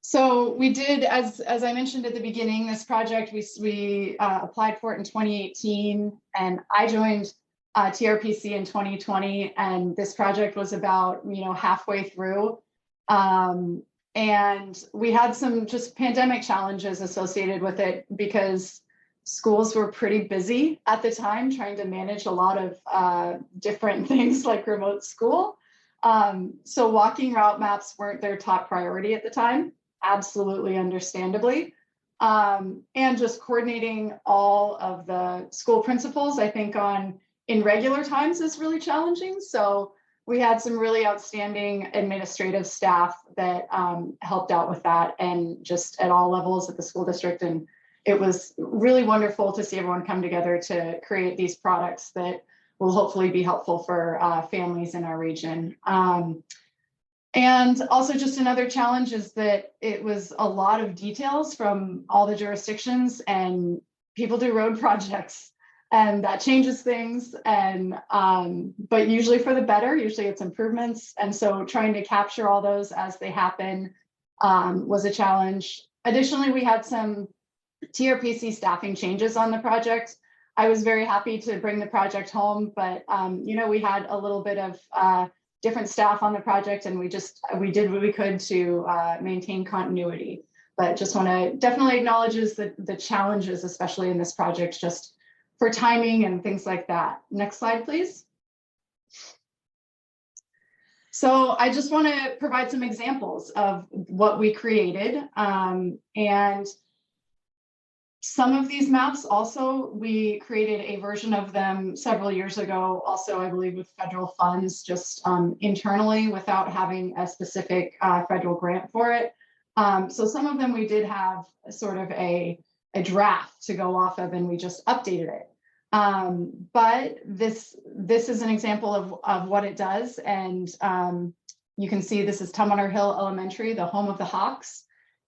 Speaker 16: So we did, as I mentioned at the beginning, this project, we applied for it in 2018, and I joined TRPC in 2020, and this project was about, halfway through. And we had some just pandemic challenges associated with it because schools were pretty busy at the time trying to manage a lot of different things like remote school. So walking route maps weren't their top priority at the time, absolutely understandably. And just coordinating all of the school principals, I think in regular times is really challenging. So we had some really outstanding administrative staff that helped out with that, and just at all levels at the school district. And it was really wonderful to see everyone come together to create these products that will hopefully be helpful for families in our region. And also just another challenge is that it was a lot of details from all the jurisdictions, and people do road projects, and that changes things, and but usually for the better, usually it's improvements. And so trying to capture all those as they happen was a challenge. Additionally, we had some TRPC staffing changes on the project. I was very happy to bring the project home, but we had a little bit of different staff on the project, and we did what we could to maintain continuity. But just want to definitely acknowledge the challenges, especially in this project, just for timing and things like that. Next slide, please. So I just want to provide some examples of what we created. And some of these maps also, we created a version of them several years ago, also, I believe, with federal funds, just internally without having a specific federal grant for it. So some of them we did have sort of a draft to go off of, and we just updated it. But this is an example of what it does. And you can see this is Tumwater Hill Elementary, the home of the Hawks.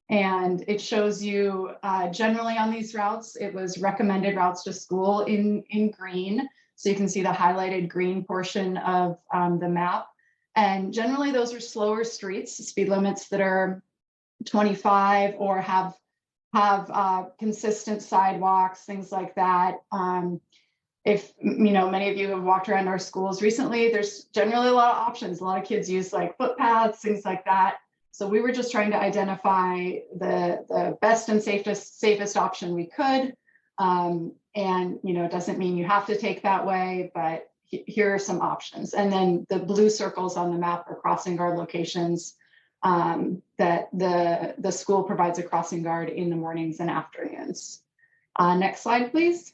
Speaker 16: And it shows you generally on these routes, it was recommended routes to school in green. So you can see the highlighted green portion of the map. And generally those are slower streets, speed limits that are 25 or have consistent sidewalks, things like that. If many of you have walked around our schools recently, there's generally a lot of options. A lot of kids use like footpaths, things like that. So we were just trying to identify the best and safest option we could. And it doesn't mean you have to take that way, but here are some options. And then the blue circles on the map are crossing guard locations that the school provides a crossing guard in the mornings and afternoons. Next slide, please.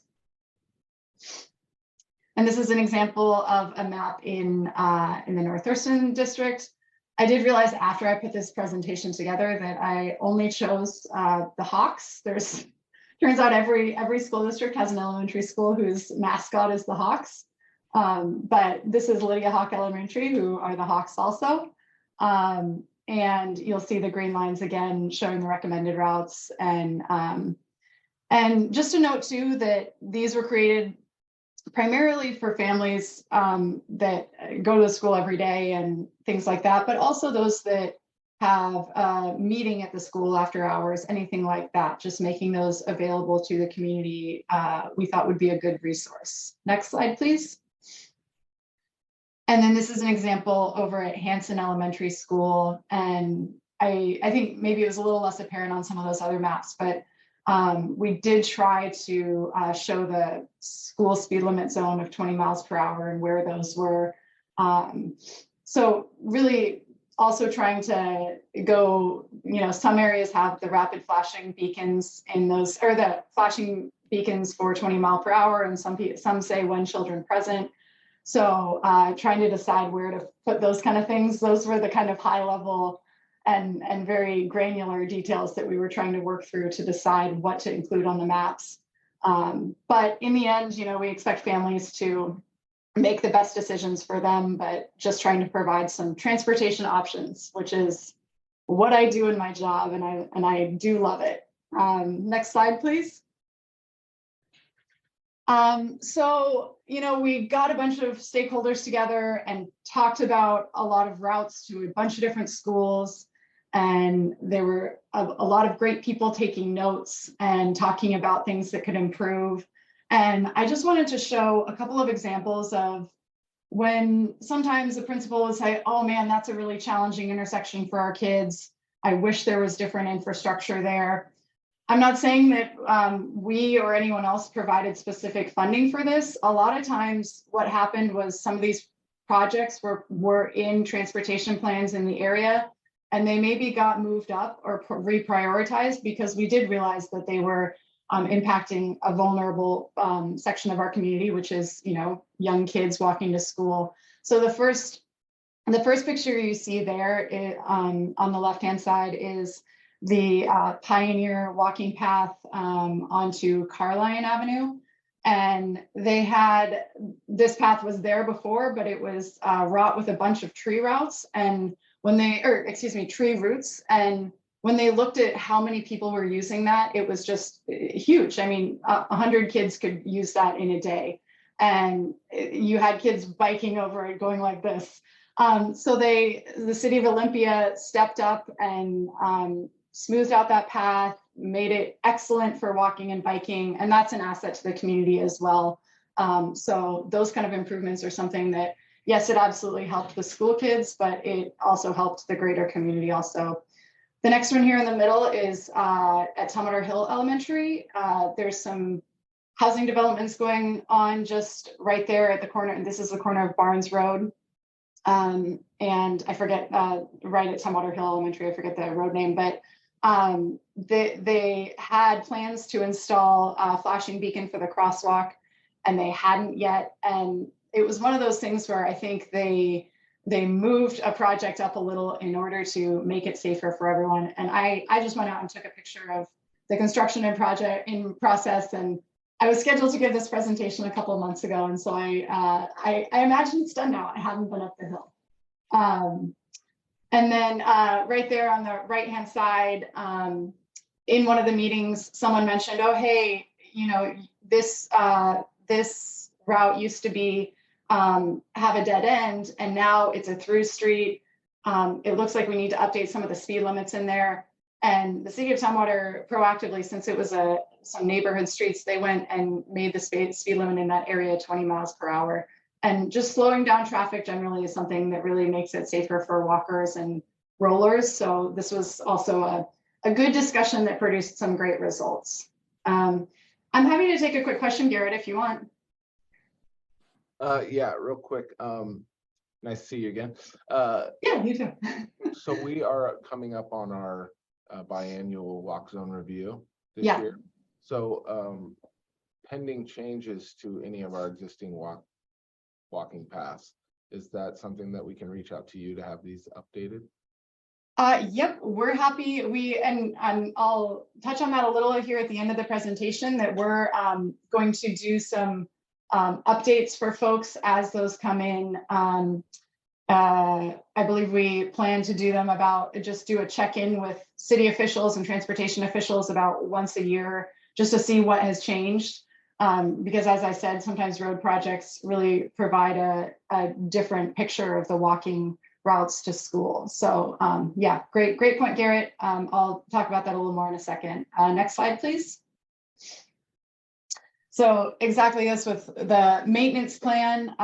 Speaker 16: And this is an example of a map in the North Thurston district. I did realize after I put this presentation together that I only chose the Hawks. Turns out every school district has an elementary school whose mascot is the Hawks. But this is Lydia Hawk Elementary, who are the Hawks also. And you'll see the green lines again showing the recommended routes. And just to note too that these were created primarily for families that go to school every day and things like that, but also those that have a meeting at the school after hours, anything like that, just making those available to the community, we thought would be a good resource. Next slide, please. And then this is an example over at Hanson Elementary School. And I think maybe it was a little less apparent on some of those other maps, but we did try to show the school speed limit zone of 20 miles per hour and where those were. So really also trying to go, some areas have the rapid flashing beacons in those, or the flashing beacons for 20 mile per hour, and some say when children present. So trying to decide where to put those kind of things, those were the kind of high level and very granular details that we were trying to work through to decide what to include on the maps. But in the end, we expect families to make the best decisions for them, but just trying to provide some transportation options, which is what I do in my job, and I do love it. Next slide, please. So, we got a bunch of stakeholders together and talked about a lot of routes to a bunch of different schools. And there were a lot of great people taking notes and talking about things that could improve. And I just wanted to show a couple of examples of when sometimes the principal would say, oh man, that's a really challenging intersection for our kids. I wish there was different infrastructure there. I'm not saying that we or anyone else provided specific funding for this. A lot of times what happened was some of these projects were in transportation plans in the area, and they maybe got moved up or reprioritized because we did realize that they were impacting a vulnerable section of our community, which is, young kids walking to school. So the first picture you see there on the left-hand side is the Pioneer walking path onto Carline Avenue. And this path was there before, but it was wrought with a bunch of tree routes and tree routes. And when they looked at how many people were using that, it was just huge. I mean, 100 kids could use that in a day. And you had kids biking over it going like this. So the city of Olympia stepped up and smoothed out that path, made it excellent for walking and biking, and that's an asset to the community as well. So those kind of improvements are something that, yes, it absolutely helped the school kids, but it also helped the greater community also. The next one here in the middle is at Tumwater Hill Elementary. There's some housing developments going on just right there at the corner, and this is the corner of Barnes Road. And I forget, right at Tumwater Hill Elementary, I forget the road name, but they had plans to install a flashing beacon for the crosswalk, and they hadn't yet. And it was one of those things where I think they moved a project up a little in order to make it safer for everyone. And I just went out and took a picture of the construction and process, and I was scheduled to give this presentation a couple of months ago, and so I imagine it's done now. I haven't been up the hill. And then right there on the right-hand side, in one of the meetings, someone mentioned, oh, hey, this route used to be have a dead end, and now it's a through street. It looks like we need to update some of the speed limits in there. And the city of Tumwater proactively, since it was some neighborhood streets, they went and made the speed limit in that area 20 miles per hour. And just slowing down traffic generally is something that really makes it safer for walkers and rollers. So this was also a good discussion that produced some great results. I'm happy to take a quick question, Garrett, if you want.
Speaker 17: Yeah, real quick. Nice to see you again.
Speaker 16: Yeah, you too.
Speaker 17: So we are coming up on our biannual walk zone review this year. So pending changes to any of our existing walking paths, Is that something that we can reach out to you to have these updated?
Speaker 16: Yep, we're happy. And I'll touch on that a little here at the end of the presentation, that we're going to do some updates for folks as those come in. I believe we plan to do them just do a check-in with city officials and transportation officials about once a year, just to see what has changed. Because as I said, sometimes road projects really provide a different picture of the walking routes to school. So yeah, great point, Garrett. I'll talk about that a little more in a second. Next slide, please. So exactly this with the maintenance plan.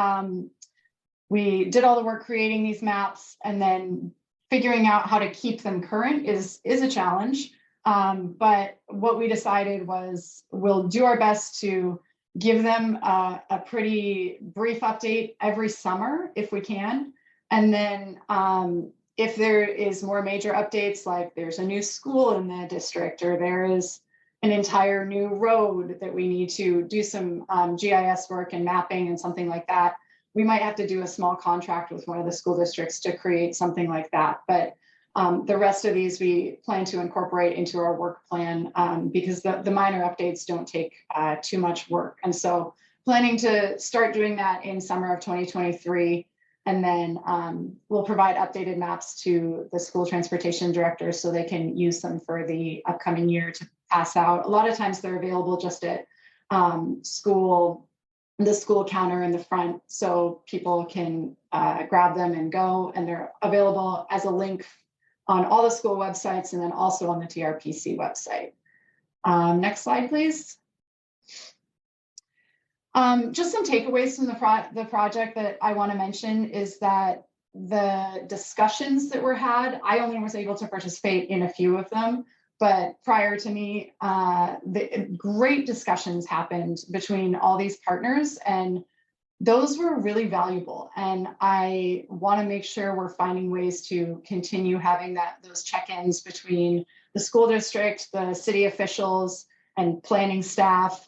Speaker 16: We did all the work creating these maps, and then figuring out how to keep them current is a challenge. But what we decided was we'll do our best to give them a pretty brief update every summer if we can. And then if there is more major updates, like there's a new school in the district, or there is an entire new road that we need to do some GIS work and mapping and something like that, we might have to do a small contract with one of the school districts to create something like that. But the rest of these we plan to incorporate into our work plan because the minor updates don't take too much work. And so planning to start doing that in summer of 2023. And then we'll provide updated maps to the school transportation directors so they can use them for the upcoming year to pass out. A lot of times they're available just at the school counter in the front, so people can grab them and go, and they're available as a link on all the school websites and then also on the TRPC website. Next slide, please. Just some takeaways from the project that I want to mention is that the discussions that were had, I only was able to participate in a few of them, but prior to me, the great discussions happened between all these partners, and those were really valuable. And I want to make sure we're finding ways to continue having those check-ins between the school district, the city officials, and planning staff.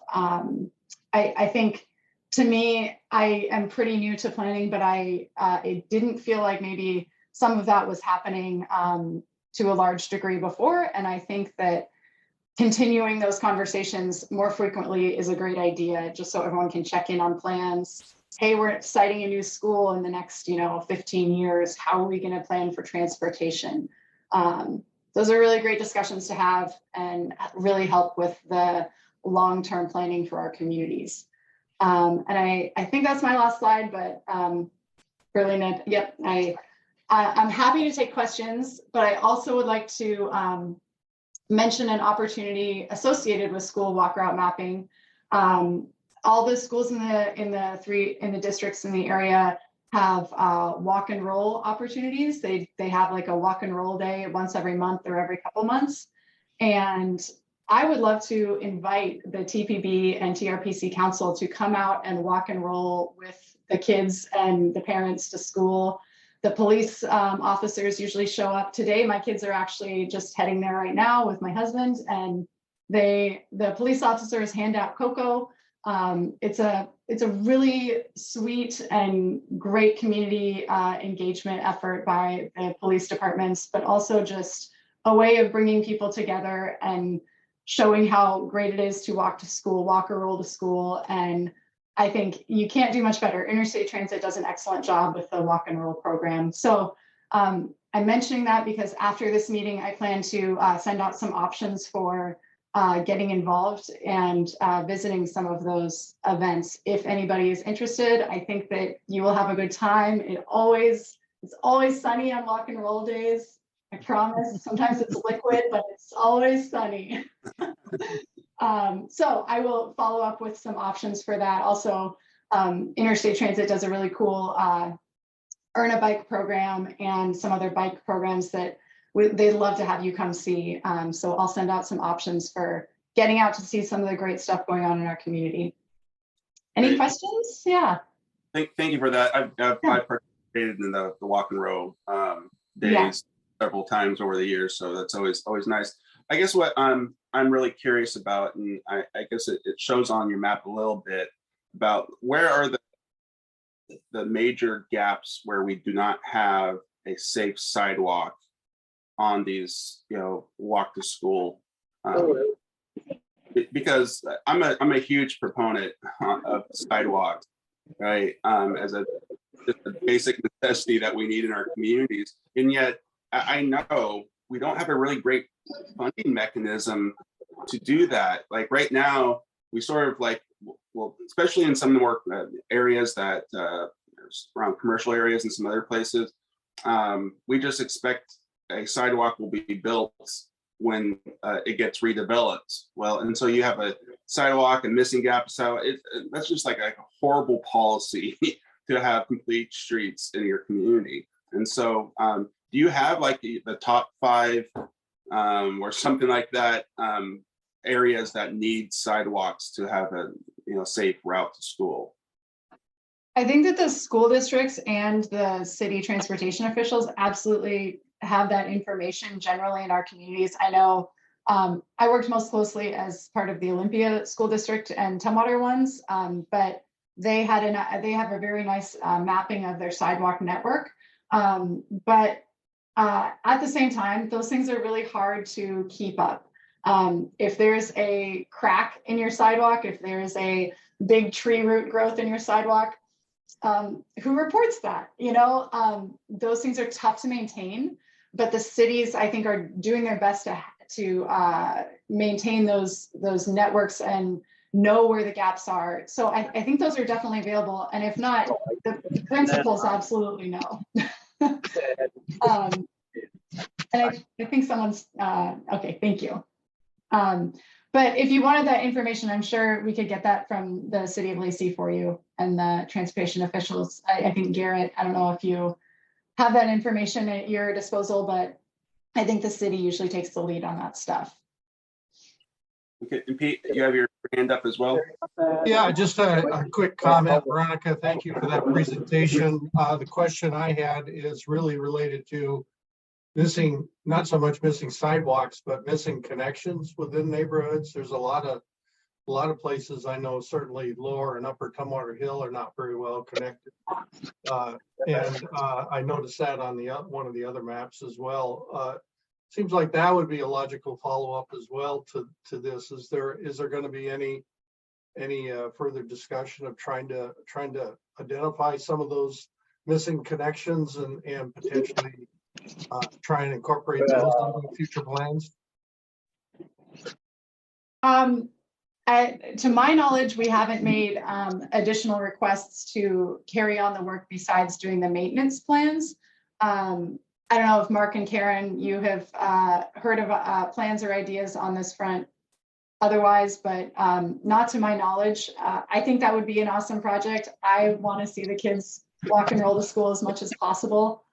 Speaker 16: I think, to me, I am pretty new to planning, but it didn't feel like maybe some of that was happening to a large degree before. And I think that continuing those conversations more frequently is a great idea, just so everyone can check in on plans. Hey, we're citing a new school in the next 15 years. How are we going to plan for transportation? Those are really great discussions to have and really help with the long-term planning for our communities. And I think that's my last slide, but Berlina, yep, I'm happy to take questions, but I also would like to mention an opportunity associated with school walk route mapping. All the schools in the districts in the area have walk and roll opportunities. They have like a walk and roll day once every month or every couple months. And I would love to invite the TPB and TRPC Council to come out and walk and roll with the kids and the parents to school. The police officers usually show up. Today, my kids are actually just heading there right now with my husband, and the police officers hand out cocoa. It's a really sweet and great community engagement effort by the police departments, but also just a way of bringing people together and showing how great it is to walk to school, walk or roll to school. And I think you can't do much better. Interstate Transit does an excellent job with the walk and roll program. So I'm mentioning that because after this meeting, I plan to send out some options for getting involved and visiting some of those events. If anybody is interested, I think that you will have a good time. It's always sunny on walk and roll days. I promise. Sometimes it's liquid, but it's always sunny. So I will follow up with some options for that. Also, Interstate Transit does a really cool Earn a Bike program and some other bike programs that they'd love to have you come see. So I'll send out some options for getting out to see some of the great stuff going on in our community. Any questions? Yeah.
Speaker 2: Thank you for that. I participated in the walk and roll days several times over the years, so that's always nice. I guess what I'm really curious about, and I guess it shows on your map a little bit about where are the the major gaps where we do not have a safe sidewalk on these, walk to school. Because I'm a huge proponent of sidewalks, right? As just a basic necessity that we need in our communities. And yet I know we don't have a really great funding mechanism to do that. Like right now, we sort of well, especially in some of the more areas that around commercial areas and some other places, we just expect a sidewalk will be built when it gets redeveloped. Well, and so you have a sidewalk and missing gaps. So that's just like a horrible policy to have complete streets in your community. And so do you have like the top 5 or something like that areas that need sidewalks to have a safe route to school?
Speaker 16: I think that the school districts and the city transportation officials absolutely have that information generally in our communities. I know I worked most closely as part of the Olympia School District and Tumwater ones, but they have a very nice mapping of their sidewalk network. But at the same time, those things are really hard to keep up. If there's a crack in your sidewalk, if there's a big tree root growth in your sidewalk, who reports that? Those things are tough to maintain, but the cities, I think, are doing their best to maintain those networks and know where the gaps are. So I think those are definitely available. And if not, the principals absolutely know. And I think someone's, okay, thank you. But if you wanted that information, I'm sure we could get that from the city of Lacey for you and the transportation officials. I think Garrett, I don't know if you have that information at your disposal, but I think the city usually takes the lead on that stuff.
Speaker 2: Okay, and Pete, you have your hand up as well.
Speaker 8: Yeah, just a quick comment, Veronica. Thank you for that presentation. The question I had is really related to missing, not so much missing sidewalks, but missing connections within neighborhoods. There's a lot of places I know, certainly Lower and Upper Tumwater Hill are not very well connected. And I noticed that on one of the other maps as well. Seems like that would be a logical follow-up as well to this. Is there going to be any further discussion of trying to identify some of those missing connections and potentially try and incorporate those into future plans?
Speaker 16: To my knowledge, we haven't made additional requests to carry on the work besides doing the maintenance plans. I don't know if Mark and Karen, you have heard of plans or ideas on this front otherwise, but not to my knowledge. I think that would be an awesome project. I want to see the kids walk and roll to school as much as possible.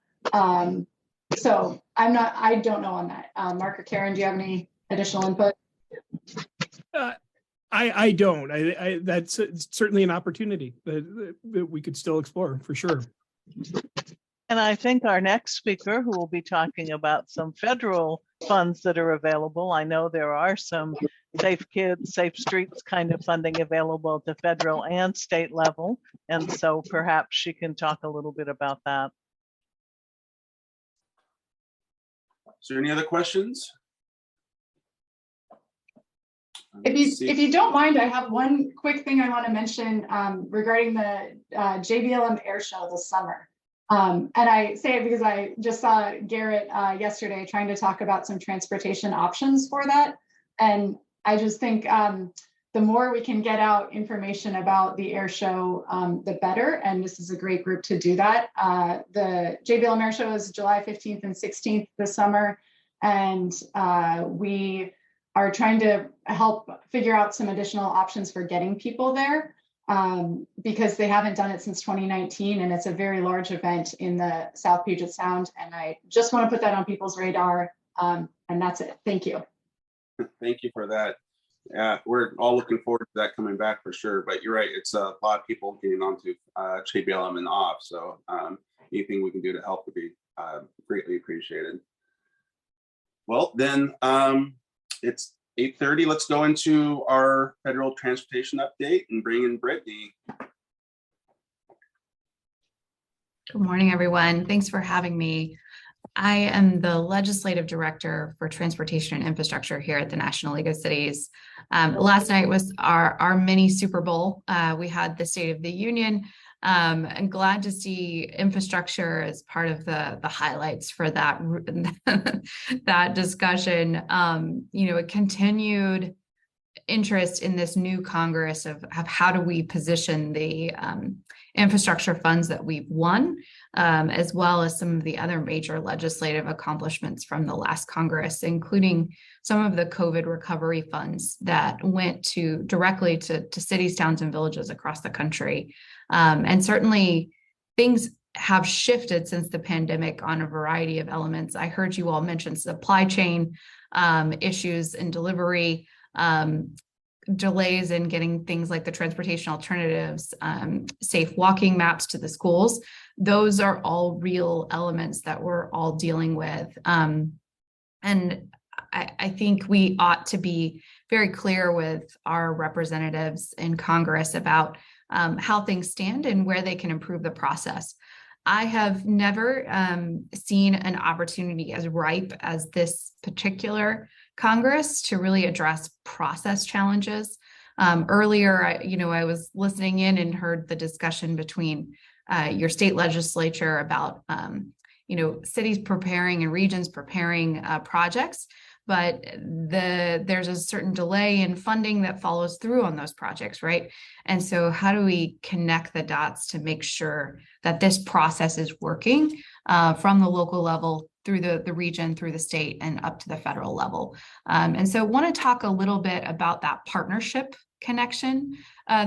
Speaker 16: So I don't know on that. Mark or Karen, do you have any additional input?
Speaker 6: I don't. That's certainly an opportunity that we could still explore for sure.
Speaker 5: And I think our next speaker, who will be talking about some federal funds that are available. I know there are some Safe Kids, Safe Streets kind of funding available at the federal and state level. And so perhaps she can talk a little bit about that.
Speaker 2: Is there any other questions?
Speaker 16: If you don't mind, I have one quick thing I want to mention regarding the JBLM Air Show this summer. And I say it because I just saw Garrett yesterday trying to talk about some transportation options for that. And I just think the more we can get out information about the air show, the better. And this is a great group to do that. The JBLM Air Show is July 15th and 16th this summer. And we are trying to help figure out some additional options for getting people there. Because they haven't done it since 2019, and it's a very large event in the South Puget Sound. And I just want to put that on people's radar. And that's it. Thank you.
Speaker 2: Thank you for that. We're all looking forward to that coming back for sure. But you're right, it's a lot of people getting onto JBLM and off. So anything we can do to help would be greatly appreciated. Well, then it's 8:30. Let's go into our federal transportation update and bring in Brittany.
Speaker 18: Good morning, everyone. Thanks for having me. I am the Legislative Director for Transportation and Infrastructure here at the National League of Cities. Last night was our mini Super Bowl. We had the State of the Union. I'm glad to see infrastructure as part of the highlights for that, that discussion. A continued interest in this new Congress of how do we position the infrastructure funds that we've won, as well as some of the other major legislative accomplishments from the last Congress, including some of the COVID recovery funds that went directly to cities, towns, and villages across the country. And certainly things have shifted since the pandemic on a variety of elements. I heard you all mention supply chain issues and delivery, delays in getting things like the transportation alternatives, safe walking maps to the schools. Those are all real elements that we're all dealing with. And I think we ought to be very clear with our representatives in Congress about how things stand and where they can improve the process. I have never seen an opportunity as ripe as this particular Congress to really address process challenges. Earlier, I was listening in and heard the discussion between your state legislature about, cities preparing and regions preparing projects, but there's a certain delay in funding that follows through on those projects, right? And so how do we connect the dots to make sure that this process is working from the local level through the region, through the state, and up to the federal level? And so I want to talk a little bit about that partnership connection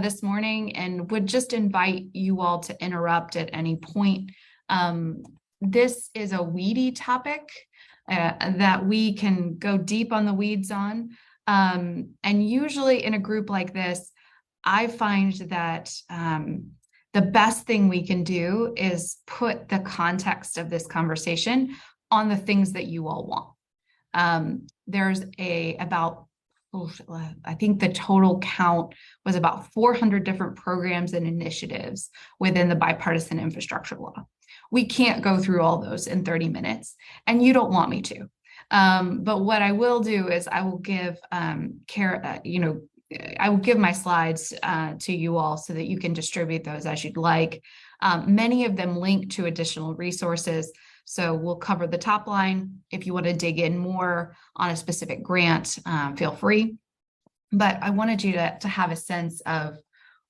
Speaker 18: this morning, and would just invite you all to interrupt at any point. This is a weedy topic that we can go deep on the weeds on. And usually in a group like this, I find that the best thing we can do is put the context of this conversation on the things that you all want. There's I think the total count was about 400 different programs and initiatives within the bipartisan infrastructure law. We can't go through all those in 30 minutes, and you don't want me to. But what I will do is I will give I will give my slides to you all so that you can distribute those as you'd like. Many of them link to additional resources. So we'll cover the top line. If you want to dig in more on a specific grant, feel free. But I wanted you to have a sense of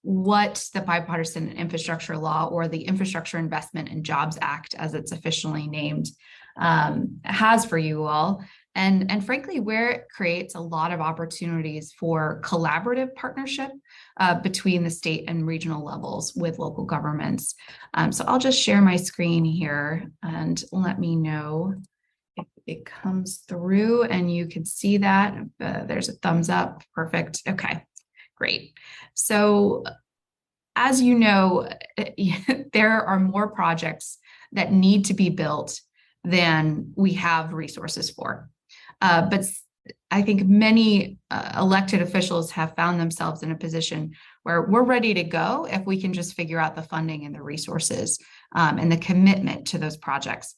Speaker 18: what the bipartisan infrastructure law, or the Infrastructure Investment and Jobs Act, as it's officially named, has for you all. And frankly, where it creates a lot of opportunities for collaborative partnership between the state and regional levels with local governments. So I'll just share my screen here and let me know if it comes through and you can see that. There's a thumbs up. Perfect. Okay, great. So as you know, there are more projects that need to be built than we have resources for. But I think many elected officials have found themselves in a position where we're ready to go if we can just figure out the funding and the resources and the commitment to those projects.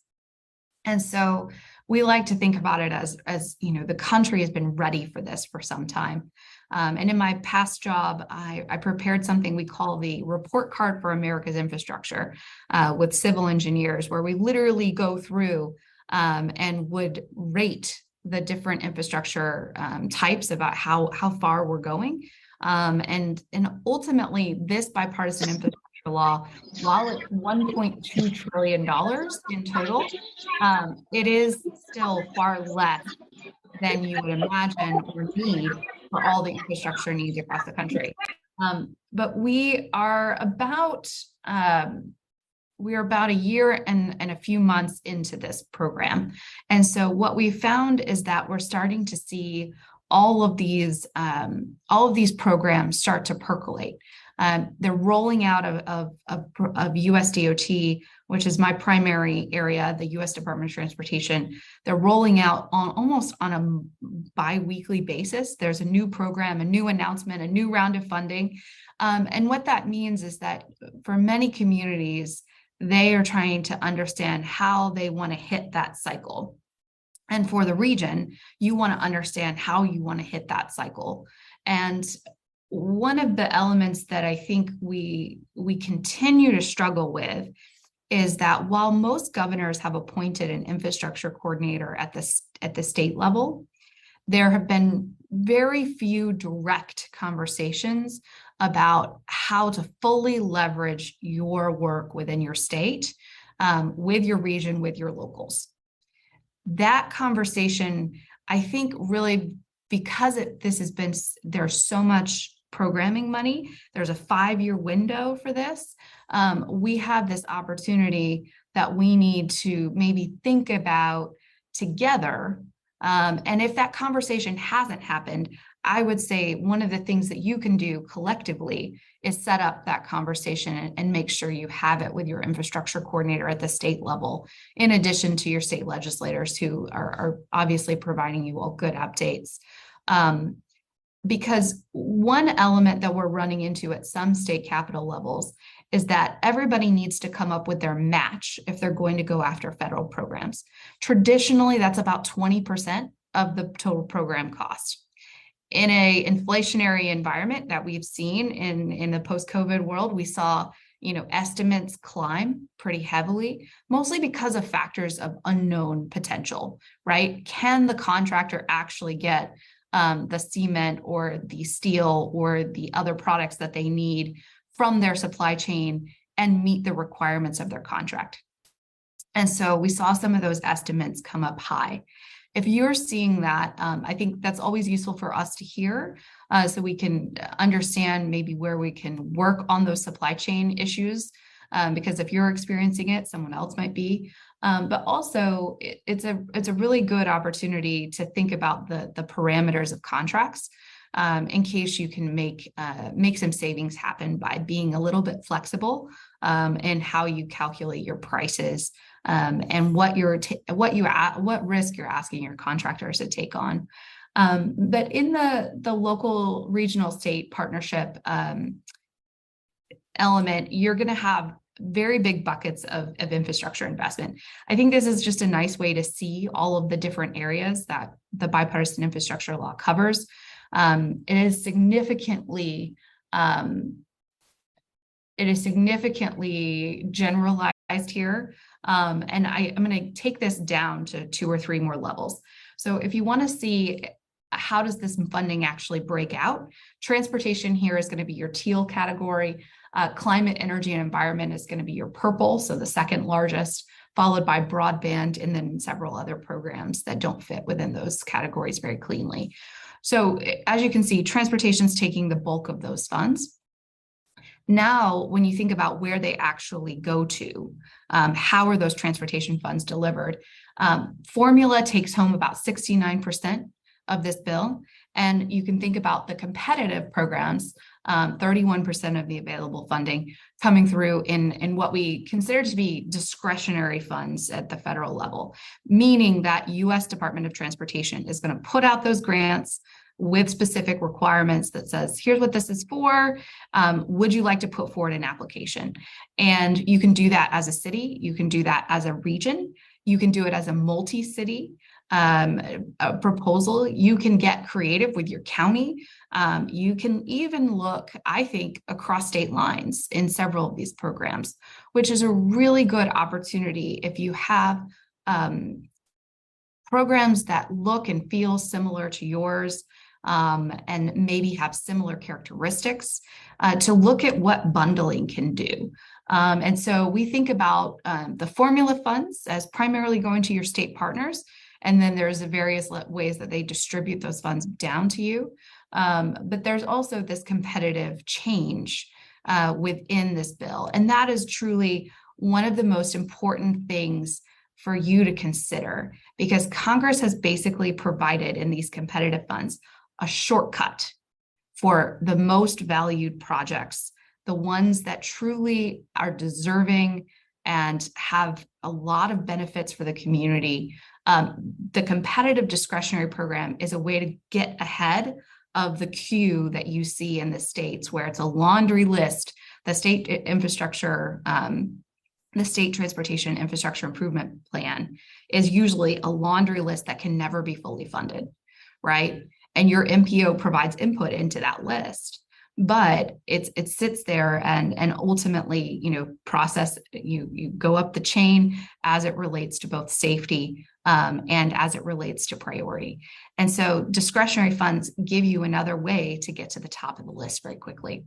Speaker 18: And so we like to think about it as the country has been ready for this for some time. And in my past job, I prepared something we call the Report Card for America's Infrastructure with civil engineers, where we literally go through and would rate the different infrastructure types about how far we're going. And ultimately, this bipartisan infrastructure law, while it's $1.2 trillion in total, it is still far less than you would imagine or need for all the infrastructure needs across the country. But we are about a year and a few months into this program. And so what we found is that we're starting to see all of these programs start to percolate. They're rolling out of US DOT, which is my primary area, the US Department of Transportation. They're rolling out almost on a bi-weekly basis. There's a new program, a new announcement, a new round of funding. And what that means is that for many communities, They are trying to understand how they want to hit that cycle. And for the region, you want to understand how you want to hit that cycle. And one of the elements that I think we continue to struggle with is that while most governors have appointed an infrastructure coordinator at the state level, there have been very few direct conversations about how to fully leverage your work within your state, with your region, with your locals. That conversation, I think, really, because there's so much programming money, there's a 5-year window for this. We have this opportunity that we need to maybe think about together. And if that conversation hasn't happened, I would say one of the things that you can do collectively is set up that conversation and make sure you have it with your infrastructure coordinator at the state level, in addition to your state legislators who are obviously providing you all good updates. Because one element that we're running into at some state capital levels is that everybody needs to come up with their match if they're going to go after federal programs. Traditionally, that's about 20% of the total program cost. In a inflationary environment that we've seen in the post-COVID world, we saw, estimates climb pretty heavily, mostly because of factors of unknown potential, right? Can the contractor actually get the cement or the steel or the other products that they need from their supply chain and meet the requirements of their contract? And so we saw some of those estimates come up high. If you're seeing that, I think that's always useful for us to hear, so we can understand maybe where we can work on those supply chain issues, because if you're experiencing it, someone else might be. But also, it's a really good opportunity to think about the parameters of contracts, in case you can make some savings happen by being a little bit flexible in how you calculate your prices, and what risk you're asking your contractors to take on. But in the local, regional, state partnership element, you're going to have very big buckets of infrastructure investment. I think this is just a nice way to see all of the different areas that the bipartisan infrastructure law covers. It is significantly generalized here. And I'm going to take this down to 2 or 3 more levels. So if you want to see how does this funding actually break out, transportation here is going to be your teal category. Climate, energy, and environment is going to be your purple, so the second largest, followed by broadband, and then several other programs that don't fit within those categories very cleanly. So as you can see, transportation is taking the bulk of those funds. Now, when you think about where they actually go to, how are those transportation funds delivered? Formula takes home about 69% of this bill. And you can think about the competitive programs, 31% of the available funding coming through in what we consider to be discretionary funds at the federal level, meaning that U.S. Department of Transportation is going to put out those grants with specific requirements that says, here's what this is for. Would you like to put forward an application? And you can do that as a city. You can do that as a region. You can do it as a multi-city a proposal. You can get creative with your county. You can even look, I think, across state lines in several of these programs, which is a really good opportunity if you have programs that look and feel similar to yours, and maybe have similar characteristics, to look at what bundling can do. And so we think about the formula funds as primarily going to your state partners, and then there's the various ways that they distribute those funds down to you. But there's also this competitive change within this bill. And that is truly one of the most important things for you to consider, because Congress has basically provided in these competitive funds a shortcut for the most valued projects, the ones that truly are deserving and have a lot of benefits for the community. The competitive discretionary program is a way to get ahead of the queue that you see in the states, where it's a laundry list. The state infrastructure the State Transportation Infrastructure Improvement Plan is usually a laundry list that can never be fully funded, right? And your MPO provides input into that list, but it sits there and ultimately, process, you go up the chain as it relates to both safety and as it relates to priority. And so discretionary funds give you another way to get to the top of the list very quickly.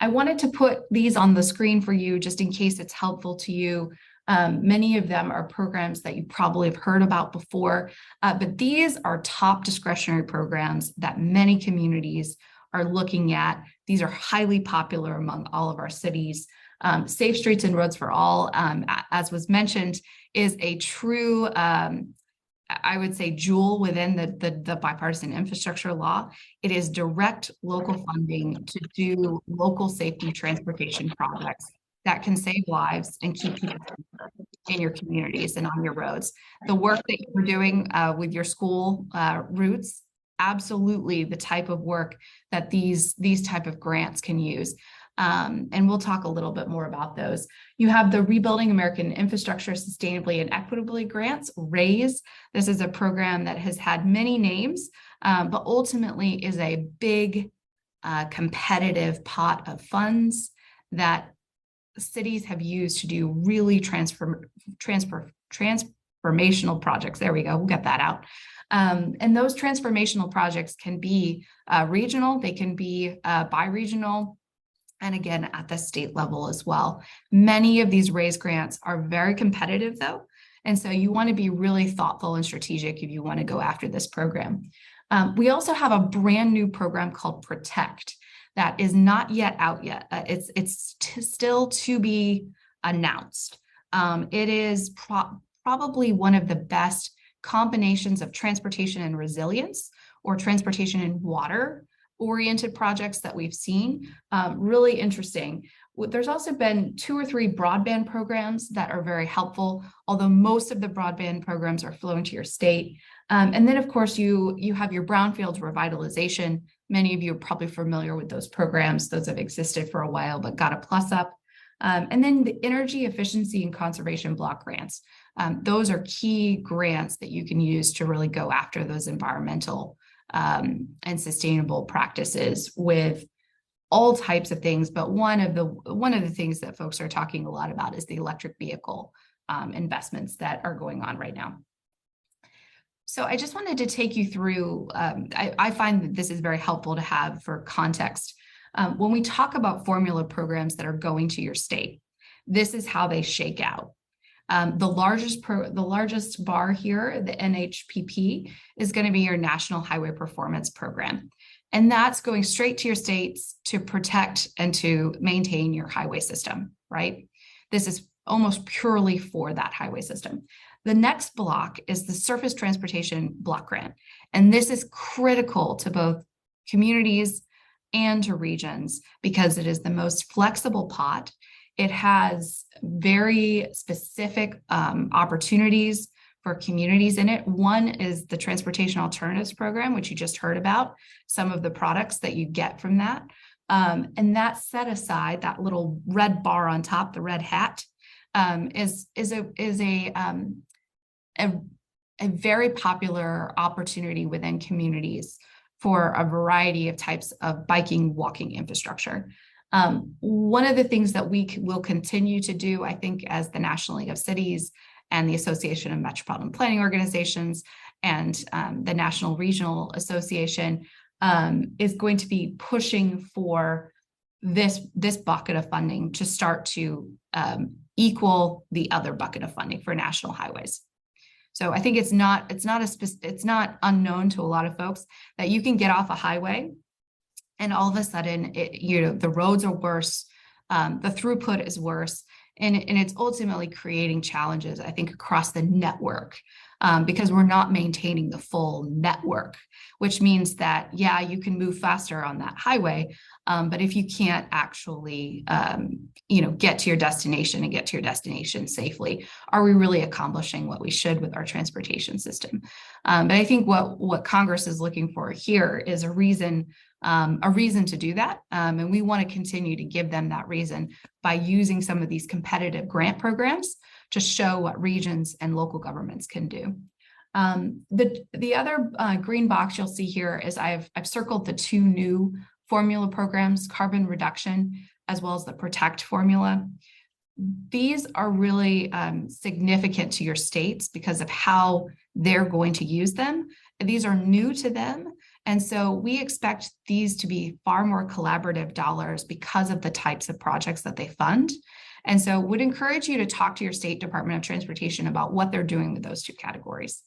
Speaker 18: I wanted to put these on the screen for you just in case it's helpful to you. Many of them are programs that you probably have heard about before, but these are top discretionary programs that many communities are looking at. These are highly popular among all of our cities. Safe Streets and Roads for All, as was mentioned, is a true, I would say, jewel within the bipartisan infrastructure law. It is direct local funding to do local safety transportation projects that can save lives and keep people in your communities and on your roads. The work that you're doing with your school routes, absolutely the type of work that these type of grants can use. And we'll talk a little bit more about those. You have the Rebuilding American Infrastructure Sustainably and Equitably grants, RAISE. This is a program that has had many names, but ultimately is a big competitive pot of funds that cities have used to do really transformational projects. There we go, we'll get that out. And those transformational projects can be regional, they can be bi-regional, and again, at the state level as well. Many of these RAISE grants are very competitive though. And so you want to be really thoughtful and strategic if you want to go after this program. We also have a brand new program called Protect that is not yet out yet. It's still to be announced. It is probably one of the best combinations of transportation and resilience or transportation and water oriented projects that we've seen. Really interesting. There's also been 2 or 3 broadband programs that are very helpful, although most of the broadband programs are flowing to your state. And then of course you have your brownfields revitalization. Many of you are probably familiar with those programs. Those have existed for a while, but got a plus up. And then the energy efficiency and conservation block grants. Those are key grants that you can use to really go after those environmental and sustainable practices with all types of things. But one of the things that folks are talking a lot about is the electric vehicle investments that are going on right now. So I just wanted to take you through, I find that this is very helpful to have for context. When we talk about formula programs that are going to your state, this is how they shake out. The largest bar here, the NHPP, is going to be your National Highway Performance Program. And that's going straight to your states to protect and to maintain your highway system, right? This is almost purely for that highway system. The next block is the Surface Transportation Block Grant. And this is critical to both communities and to regions because it is the most flexible pot. It has very specific opportunities for communities in it. One is the Transportation Alternatives Program, which you just heard about, some of the products that you get from that. And that set aside, that little red bar on top, the red hat, is a very popular opportunity within communities for a variety of types of biking, walking infrastructure. One of the things that we will continue to do, I think, as the National League of Cities and the Association of Metropolitan Planning Organizations and the National Regional Association is going to be pushing for this bucket of funding to start to equal the other bucket of funding for national highways. So I think it's not unknown to a lot of folks that you can get off a highway and all of a sudden, the roads are worse, the throughput is worse, and it's ultimately creating challenges, I think, across the network because we're not maintaining the full network, which means that, yeah, you can move faster on that highway, but if you can't actually, get to your destination and get to your destination safely, are we really accomplishing what we should with our transportation system? But I think what Congress is looking for here is a reason to do that. And we want to continue to give them that reason by using some of these competitive grant programs to show what regions and local governments can do. The other green box you'll see here is I've circled the 2 new formula programs, carbon reduction, as well as the protect formula. These are really significant to your states because of how they're going to use them. These are new to them. And so we expect these to be far more collaborative dollars because of the types of projects that they fund. And so would encourage you to talk to your state Department of Transportation about what they're doing with those 2 categories.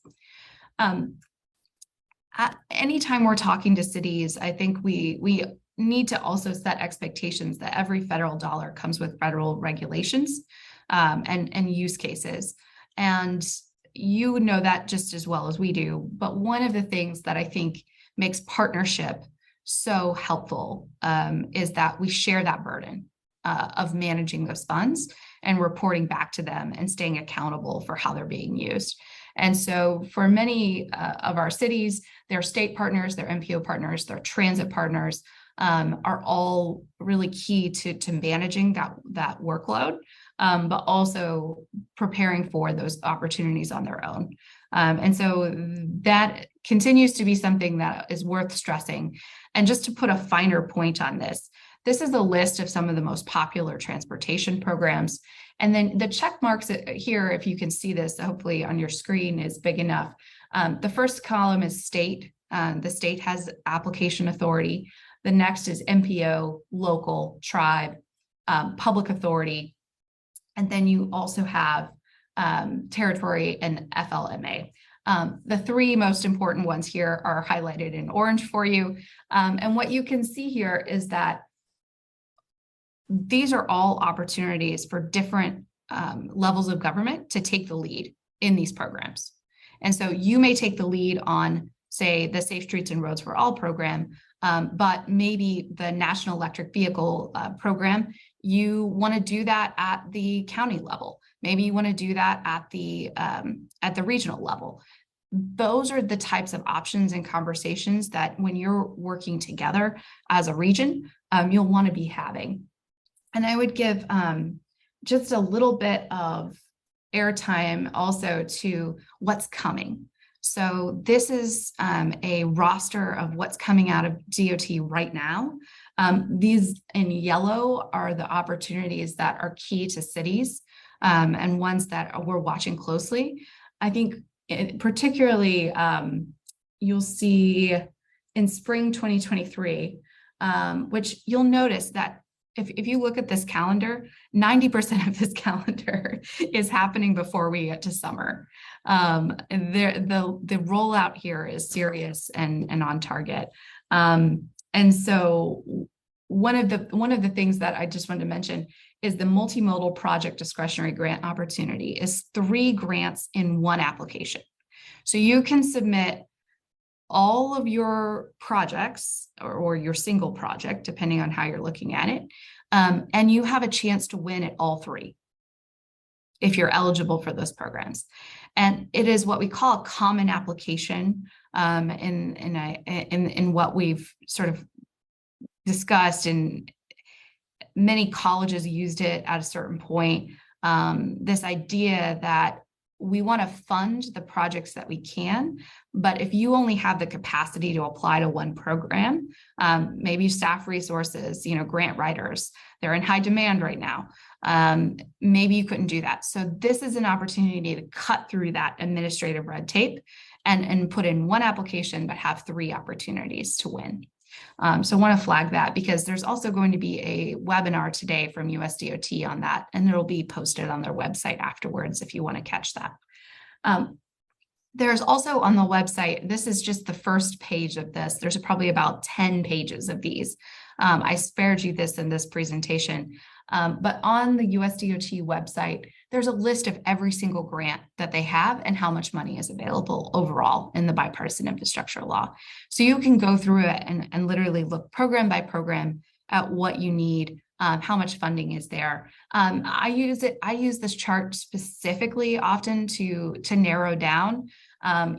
Speaker 18: Anytime we're talking to cities, I think we need to also set expectations that every federal dollar comes with federal regulations and use cases. And you would know that just as well as we do. But one of the things that I think makes partnership so helpful is that we share that burden of managing those funds and reporting back to them and staying accountable for how they're being used. And so for many of our cities, their state partners, their MPO partners, their transit partners are all really key to managing that workload, but also preparing for those opportunities on their own. And so that continues to be something that is worth stressing. And just to put a finer point on this is a list of some of the most popular transportation programs. And then the check marks here, if you can see this, hopefully on your screen is big enough. The first column is state. The state has application authority. The next is MPO, local, tribe, public authority. And then you also have territory and FLMA. The 3 most important ones here are highlighted in orange for you. And what you can see here is that these are all opportunities for different levels of government to take the lead in these programs. And so you may take the lead on, say, the Safe Streets and Roads for All program, but maybe the National Electric Vehicle program, you want to do that at the county level. Maybe you want to do that at the regional level. Those are the types of options and conversations that when you're working together as a region, you'll want to be having. And I would give just a little bit of airtime also to what's coming. So this is a roster of what's coming out of DOT right now. These in yellow are the opportunities that are key to cities and ones that we're watching closely. I think particularly you'll see in spring 2023, which you'll notice that if you look at this calendar, 90% of this calendar is happening before we get to summer. The rollout here is serious and on target. And so one of the things that I just wanted to mention is the multimodal project discretionary grant opportunity is 3 grants in 1 application. So you can submit all of your projects or your single project, depending on how you're looking at it. And you have a chance to win at all 3 if you're eligible for those programs. And it is what we call a common application in what we've sort of discussed, and many colleges used it at a certain point. This idea that we want to fund the projects that we can, but if you only have the capacity to apply to 1 program, maybe staff resources, grant writers, they're in high demand right now. Maybe you couldn't do that. So this is an opportunity to cut through that administrative red tape and put in 1 application, but have 3 opportunities to win. So I want to flag that because there's also going to be a webinar today from USDOT on that, and it'll be posted on their website afterwards if you want to catch that. There's also on the website, this is just the first page of this. There's probably about 10 pages of these. I spared you this in this presentation, but on the USDOT website, there's a list of every single grant that they have and how much money is available overall in the bipartisan infrastructure law. So you can go through it and literally look program by program at what you need, how much funding is there. I use this chart specifically often to narrow down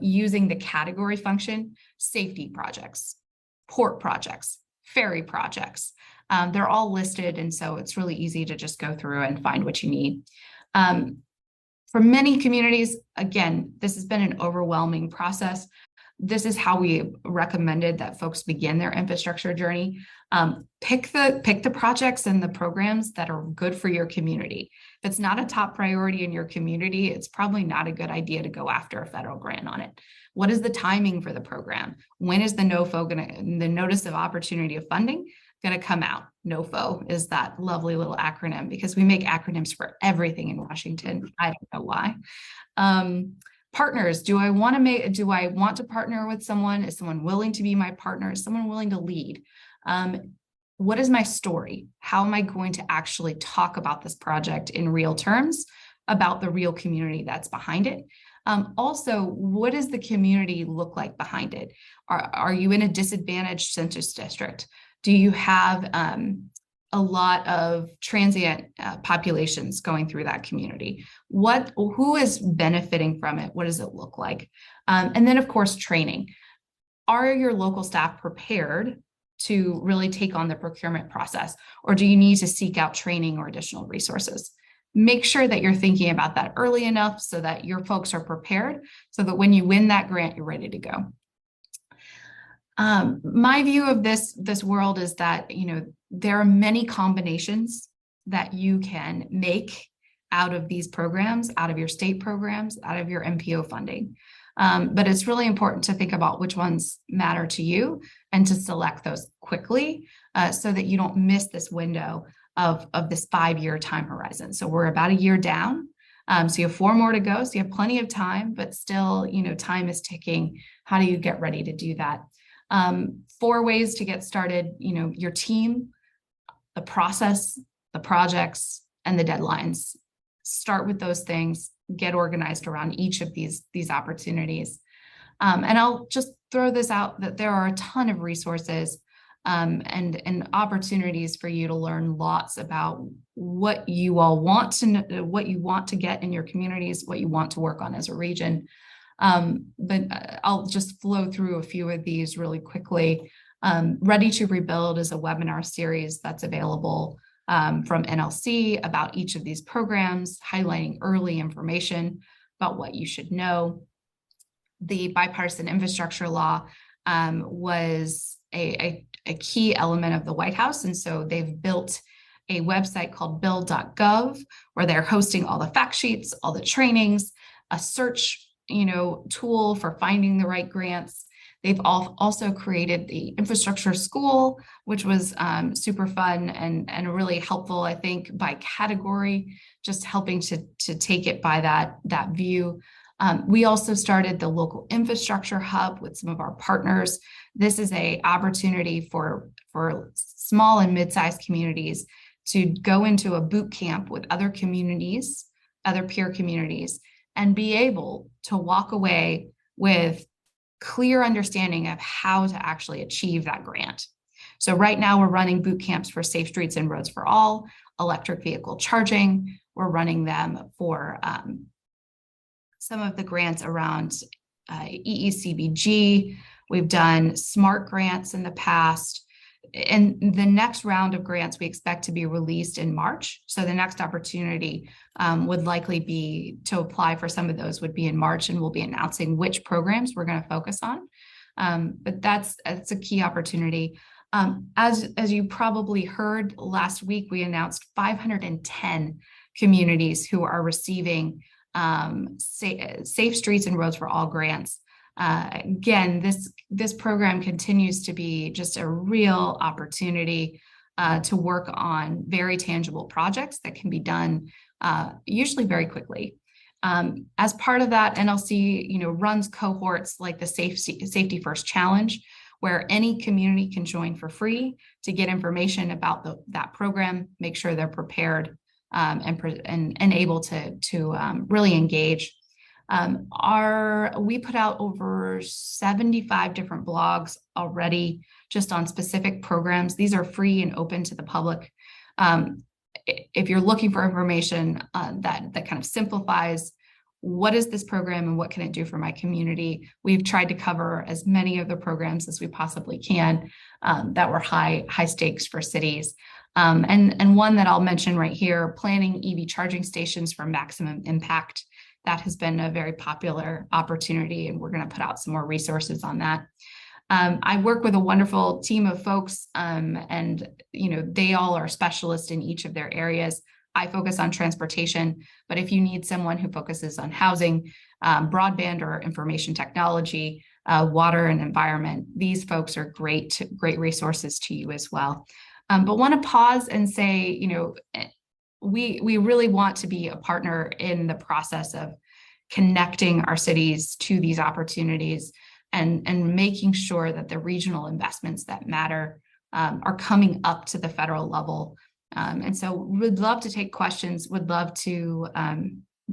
Speaker 18: using the category function: safety projects, port projects, ferry projects. They're all listed, and so it's really easy to just go through and find what you need. For many communities, again, this has been an overwhelming process. This is how we recommended that folks begin their infrastructure journey. Pick the projects and the programs that are good for your community. If it's not a top priority in your community, it's probably not a good idea to go after a federal grant on it. What is the timing for the program? When is the the notice of opportunity of funding going to come out? NOFO is that lovely little acronym, because we make acronyms for everything in Washington. I don't know why. Partners, do I want to partner with someone? Is someone willing to be my partner? Is someone willing to lead? What is my story? How am I going to actually talk about this project in real terms, about the real community that's behind it? Also, what does the community look like behind it? Are you in a disadvantaged census district? Do you have a lot of transient populations going through that community? Who is benefiting from it? What does it look like? And then, of course, training. Are your local staff prepared to really take on the procurement process, or do you need to seek out training or additional resources? Make sure that you're thinking about that early enough so that your folks are prepared, so that when you win that grant, you're ready to go. My view of this world is that, there are many combinations that you can make out of these programs, out of your state programs, out of your MPO funding. But it's really important to think about which ones matter to you and to select those quickly so that you don't miss this window of this 5-year time horizon. So we're about a year down. So you have 4 more to go. So you have plenty of time, but still, time is ticking. How do you get ready to do that? 4 ways to get started: your team, the process, the projects, and the deadlines. Start with those things, get organized around each of these opportunities. And I'll just throw this out that there are a ton of resources and opportunities for you to learn lots about what you all want to know, what you want to get in your communities, what you want to work on as a region. But I'll just flow through a few of these really quickly. Ready to Rebuild is a webinar series that's available from NLC about each of these programs, highlighting early information about what you should know. The bipartisan infrastructure law was a key element of the White House, and so they've built a website called bill.gov where they're hosting all the fact sheets, all the trainings, a search tool for finding the right grants. They've also created the infrastructure school, which was super fun and really helpful, I think, by category, just helping to take it by that view. We also started the local infrastructure hub with some of our partners. This is an opportunity for small and mid-sized communities to go into a boot camp with other communities, other peer communities, and be able to walk away with clear understanding of how to actually achieve that grant. So right now we're running boot camps for Safe Streets and Roads for All, electric vehicle charging. We're running them for some of the grants around EECBG. We've done SMART grants in the past. And the next round of grants we expect to be released in March. So the next opportunity would likely be to apply for some of those would be in March, and we'll be announcing which programs we're going to focus on. But that's a key opportunity. As you probably heard last week, we announced 510 communities who are receiving Safe Streets and Roads for All grants. Again, this program continues to be just a real opportunity to work on very tangible projects that can be done usually very quickly. As part of that, NLC runs cohorts like the Safety First Challenge, where any community can join for free to get information about that program, make sure they're prepared and able to really engage. We put out over 75 different blogs already just on specific programs. These are free and open to the public. If you're looking for information that kind of simplifies what is this program and what can it do for my community, we've tried to cover as many of the programs as we possibly can that were high stakes for cities. And one that I'll mention right here, planning EV charging stations for maximum impact. That has been a very popular opportunity, and we're going to put out some more resources on that. I work with a wonderful team of folks, and they all are specialists in each of their areas. I focus on transportation, but if you need someone who focuses on housing, broadband or information technology, water and environment, these folks are great resources to you as well. But want to pause and say, we really want to be a partner in the process of connecting our cities to these opportunities and making sure that the regional investments that matter are coming up to the federal level. And so we'd love to take questions, would love to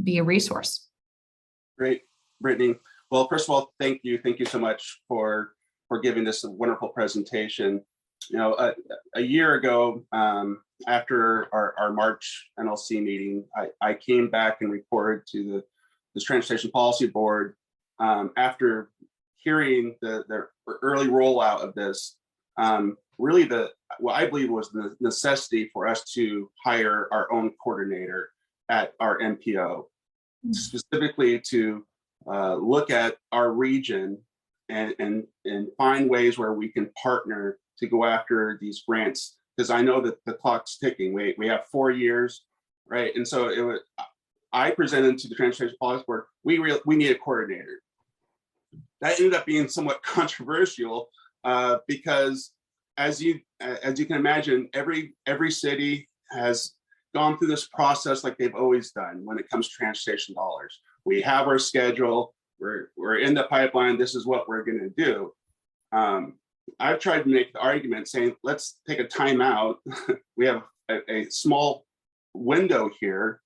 Speaker 18: be a resource.
Speaker 2: Great, Brittany. Well, first of all, thank you. Thank you so much for giving this a wonderful presentation. A year ago, after our March NLC meeting, I came back and reported to the Transportation Policy Board after hearing the early rollout of this. Really, what I believe was the necessity for us to hire our own coordinator at our MPO, specifically to look at our region and find ways where we can partner to go after these grants, because I know that the clock's ticking. We have 4 years, right? And so I presented to the Transportation Policy Board, we need a coordinator. That ended up being somewhat controversial because as you can imagine, every city has gone through this process like they've always done when it comes to transportation dollars. We have our schedule, we're in the pipeline, this is what we're gonna do. I've tried to make the argument saying, let's take a time out. We have a small window here.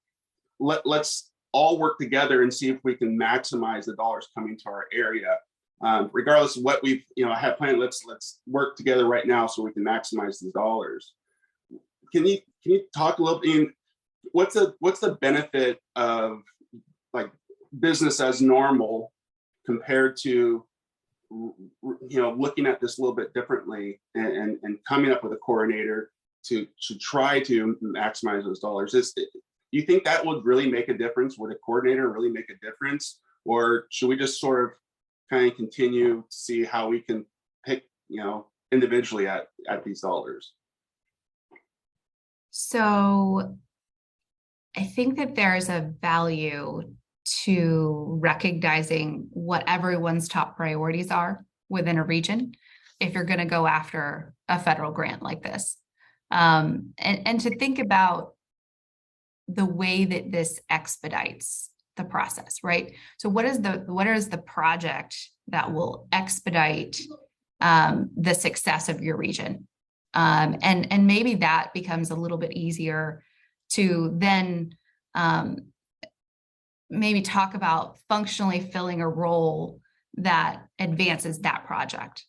Speaker 2: Let's all work together and see if we can maximize the dollars coming to our area. Regardless of what we've have planned, let's work together right now so we can maximize these dollars. Can you talk a little bit? What's the benefit of like business as normal compared to looking at this a little bit differently and coming up with a coordinator to try to maximize those dollars? Do you think that would really make a difference? Would a coordinator really make a difference, or should we just sort of kind of continue to see how we can pick individually at these dollars?
Speaker 18: So I think that there is a value to recognizing what everyone's top priorities are within a region if you're going to go after a federal grant like this, and to think about the way that this expedites the process, right? So what is the project that will expedite the success of your region? And maybe that becomes a little bit easier to then maybe talk about functionally filling a role that advances that project.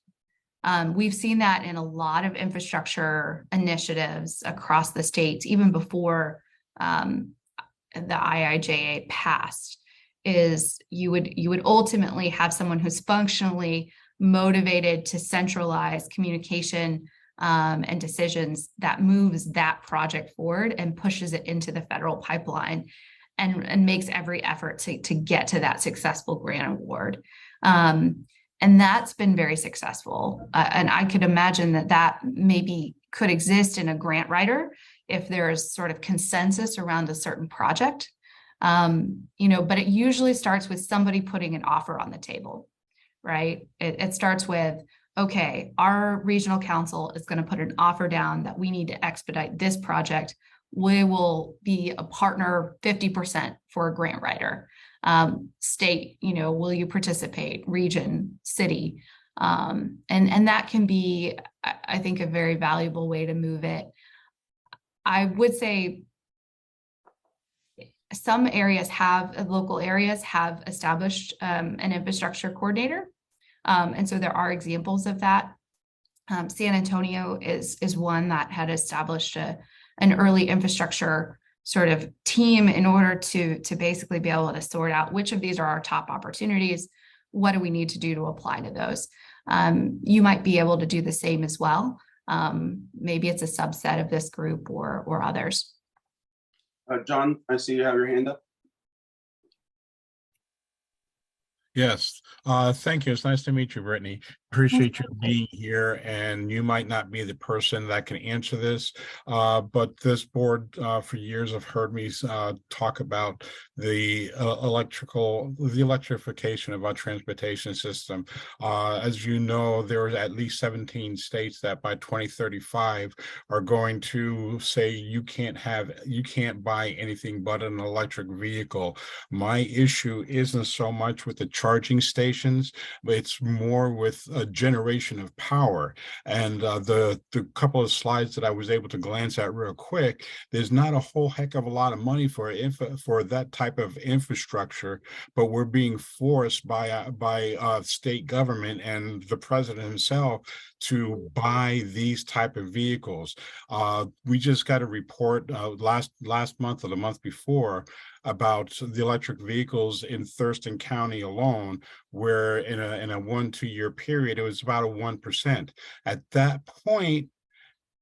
Speaker 18: We've seen that in a lot of infrastructure initiatives across the states, even before the IIJA passed, is you would ultimately have someone who's functionally motivated to centralize communication and decisions that moves that project forward and pushes it into the federal pipeline and makes every effort to get to that successful grant award. And that's been very successfbut I could imagine that maybe could exist in a grant writer if there's sort of consensus around a certain project, but it usually starts with somebody putting an offer on the table, right? It starts with, okay, our regional council is going to put an offer down that we need to expedite this project. We will be a partner 50% for a grant writer. State, will you participate? Region, city. And that can be, I think, a very valuable way to move it. I would say some local areas have established an infrastructure coordinator. And so there are examples of that. San Antonio is one that had established an early infrastructure sort of team in order to basically be able to sort out which of these are our top opportunities. What do we need to do to apply to those? You might be able to do the same as well. Maybe it's a subset of this group or others.
Speaker 2: John, I see you have your hand up.
Speaker 3: Yes, thank you. It's nice to meet you, Brittany. Appreciate you being here, and you might not be the person that can answer this, but this board for years have heard me talk about the electrification of our transportation system. As you know, there are at least 17 states that by 2035 are going to say you can't buy anything but an electric vehicle. My issue isn't so much with the charging stations, but it's more with a generation of power. And the couple of slides that I was able to glance at real quick, there's not a whole heck of a lot of money for that type of infrastructure, but we're being forced by state government and the president himself to buy these type of vehicles. We just got a report last month or the month before about the electric vehicles in Thurston County alone, where in a 1-2 year period, it was about a 1%. At that point,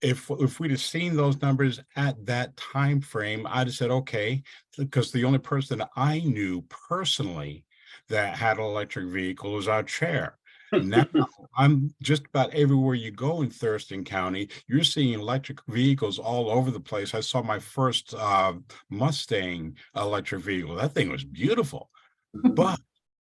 Speaker 3: if we'd have seen those numbers at that time frame, I'd have said, okay, because the only person I knew personally that had an electric vehicle was our chair. Now, I'm just about everywhere you go in Thurston County, you're seeing electric vehicles all over the place. I saw my first Mustang electric vehicle. That thing was beautiful. But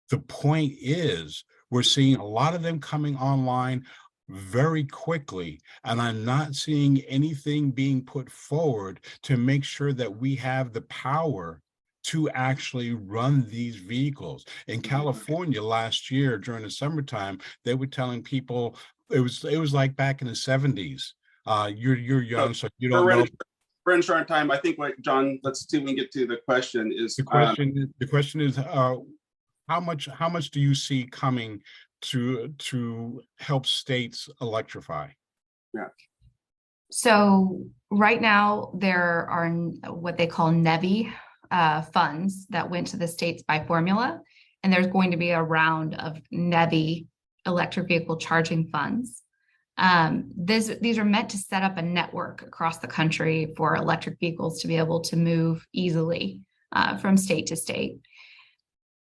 Speaker 3: the point is, we're seeing a lot of them coming online very quickly, and I'm not seeing anything being put forward to make sure that we have the power to actually run these vehicles. In California last year during the summertime, they were telling people it was like back in the 70s. You're young, so you don't know.
Speaker 2: For insurance time, I think John, let's see if we can get to the question.
Speaker 3: The question is how much do you see coming to help states electrify?
Speaker 2: Yeah.
Speaker 18: So right now there are what they call NEVI funds that went to the states by formula, and there's going to be a round of NEVI electric vehicle charging funds. These are meant to set up a network across the country for electric vehicles to be able to move easily from state to state.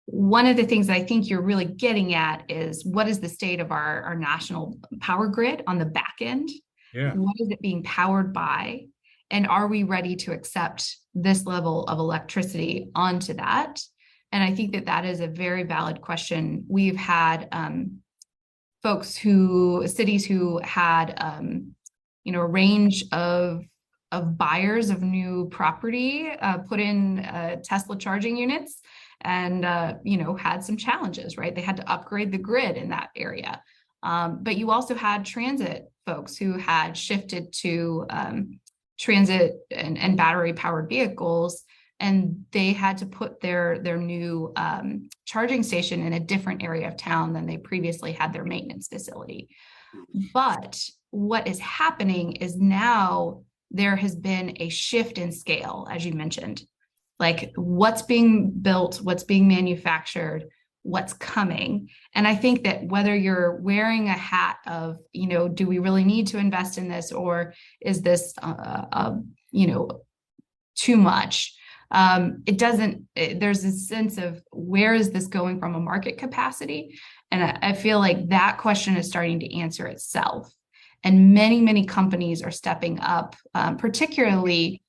Speaker 18: One of the things I think you're really getting at is what is the state of our national power grid on the back end?
Speaker 3: Yeah.
Speaker 18: What is it being powered by? And are we ready to accept this level of electricity onto that? And I think that is a very valid question. We've had cities who had, a range of buyers of new property put in Tesla charging units and, had some challenges, right? They had to upgrade the grid in that area. But you also had transit folks who had shifted to transit and battery powered vehicles, and they had to put their new charging station in a different area of town than they previously had their maintenance facility. But what is happening is now there has been a shift in scale, as you mentioned, like what's being built, what's being manufactured, what's coming. And I think that whether you're wearing a hat of, do we really need to invest in this, or is this, too much? There's a sense of where is this going from a market capacity? And I feel like that question is starting to answer itself. And many, many companies are stepping up, particularly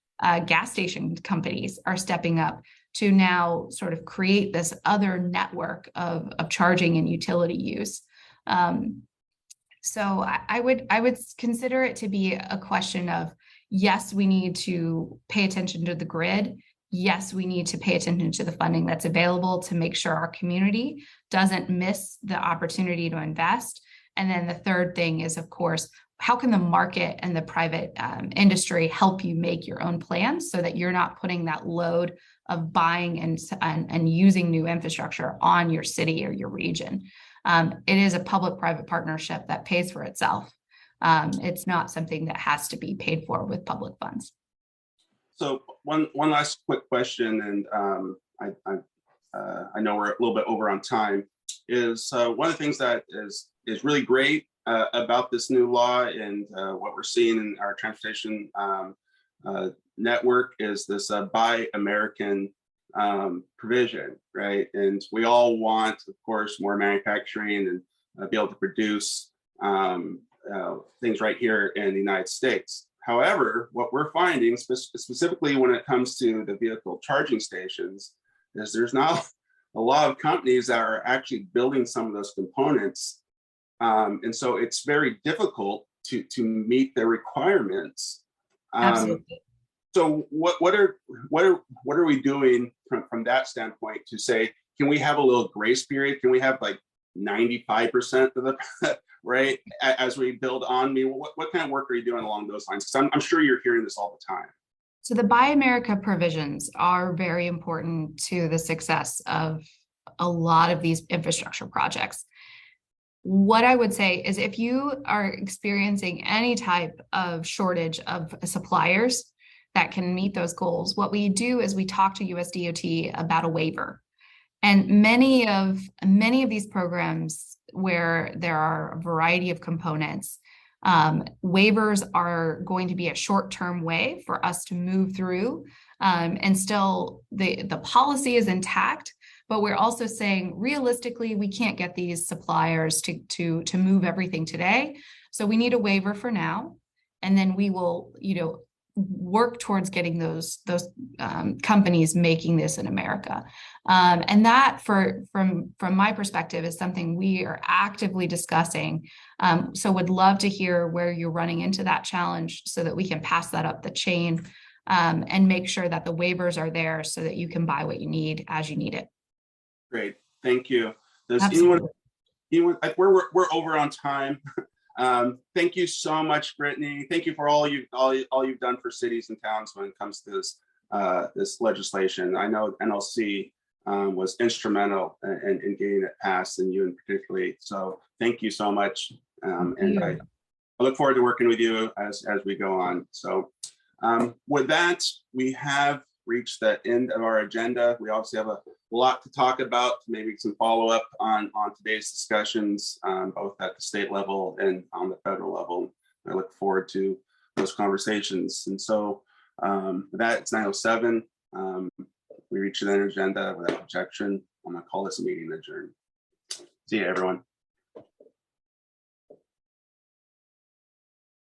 Speaker 18: gas station companies are stepping up to now sort of create this other network of charging and utility use. So I would consider it to be a question of, yes, we need to pay attention to the grid. Yes, we need to pay attention to the funding that's available to make sure our community doesn't miss the opportunity to invest. And then the third thing is, of course, how can the market and the private industry help you make your own plans so that you're not putting that load of buying and using new infrastructure on your city or your region. It is a public-private partnership that pays for itself. It's not something that has to be paid for with public funds.
Speaker 2: So one last quick question, and I know we're a little bit over on time, is one of the things that is really great about this new law and what we're seeing in our transportation network is this Buy American provision, right? And we all want, of course, more manufacturing and be able to produce things right here in the United States. However, what we're finding specifically when it comes to the vehicle charging stations is there's not a lot of companies that are actually building some of those components. And so it's very difficult to meet their requirements.
Speaker 18: Absolutely.
Speaker 2: So what are we doing from that standpoint to say, can we have a little grace period? Can we have like 95% of the right as we build on? What kind of work are you doing along those lines? Because I'm sure you're hearing this all the time.
Speaker 18: So the Buy America provisions are very important to the success of a lot of these infrastructure projects. What I would say is if you are experiencing any type of shortage of suppliers that can meet those goals, what we do is we talk to USDOT about a waiver. And many of these programs where there are a variety of components, waivers are going to be a short-term way for us to move through, and still the policy is intact, but we're also saying realistically we can't get these suppliers to move everything today, so we need a waiver for now, and then we will work towards getting those companies making this in America. And that from my perspective is something we are actively discussing. So would love to hear where you're running into that challenge so that we can pass that up the chain, and make sure that the waivers are there so that you can buy what you need as you need it.
Speaker 2: Great, thank you. Does
Speaker 18: Absolutely.
Speaker 2: anyone we're over on time. Thank you so much, Brittany. Thank you for all you've done for cities and towns when it comes to this legislation. I know NLC was instrumental in getting it passed, and you in particularly. So thank you so much. And I look forward to working with you as we go on. So with that, we have reached the end of our agenda. We obviously have a lot to talk about, maybe some follow-up on today's discussions, both at the state level and on the federal level. I look forward to those conversations. And so with that, it's 9:07. We reached the end agenda without objection. I'm gonna call this meeting adjourned. See you, everyone.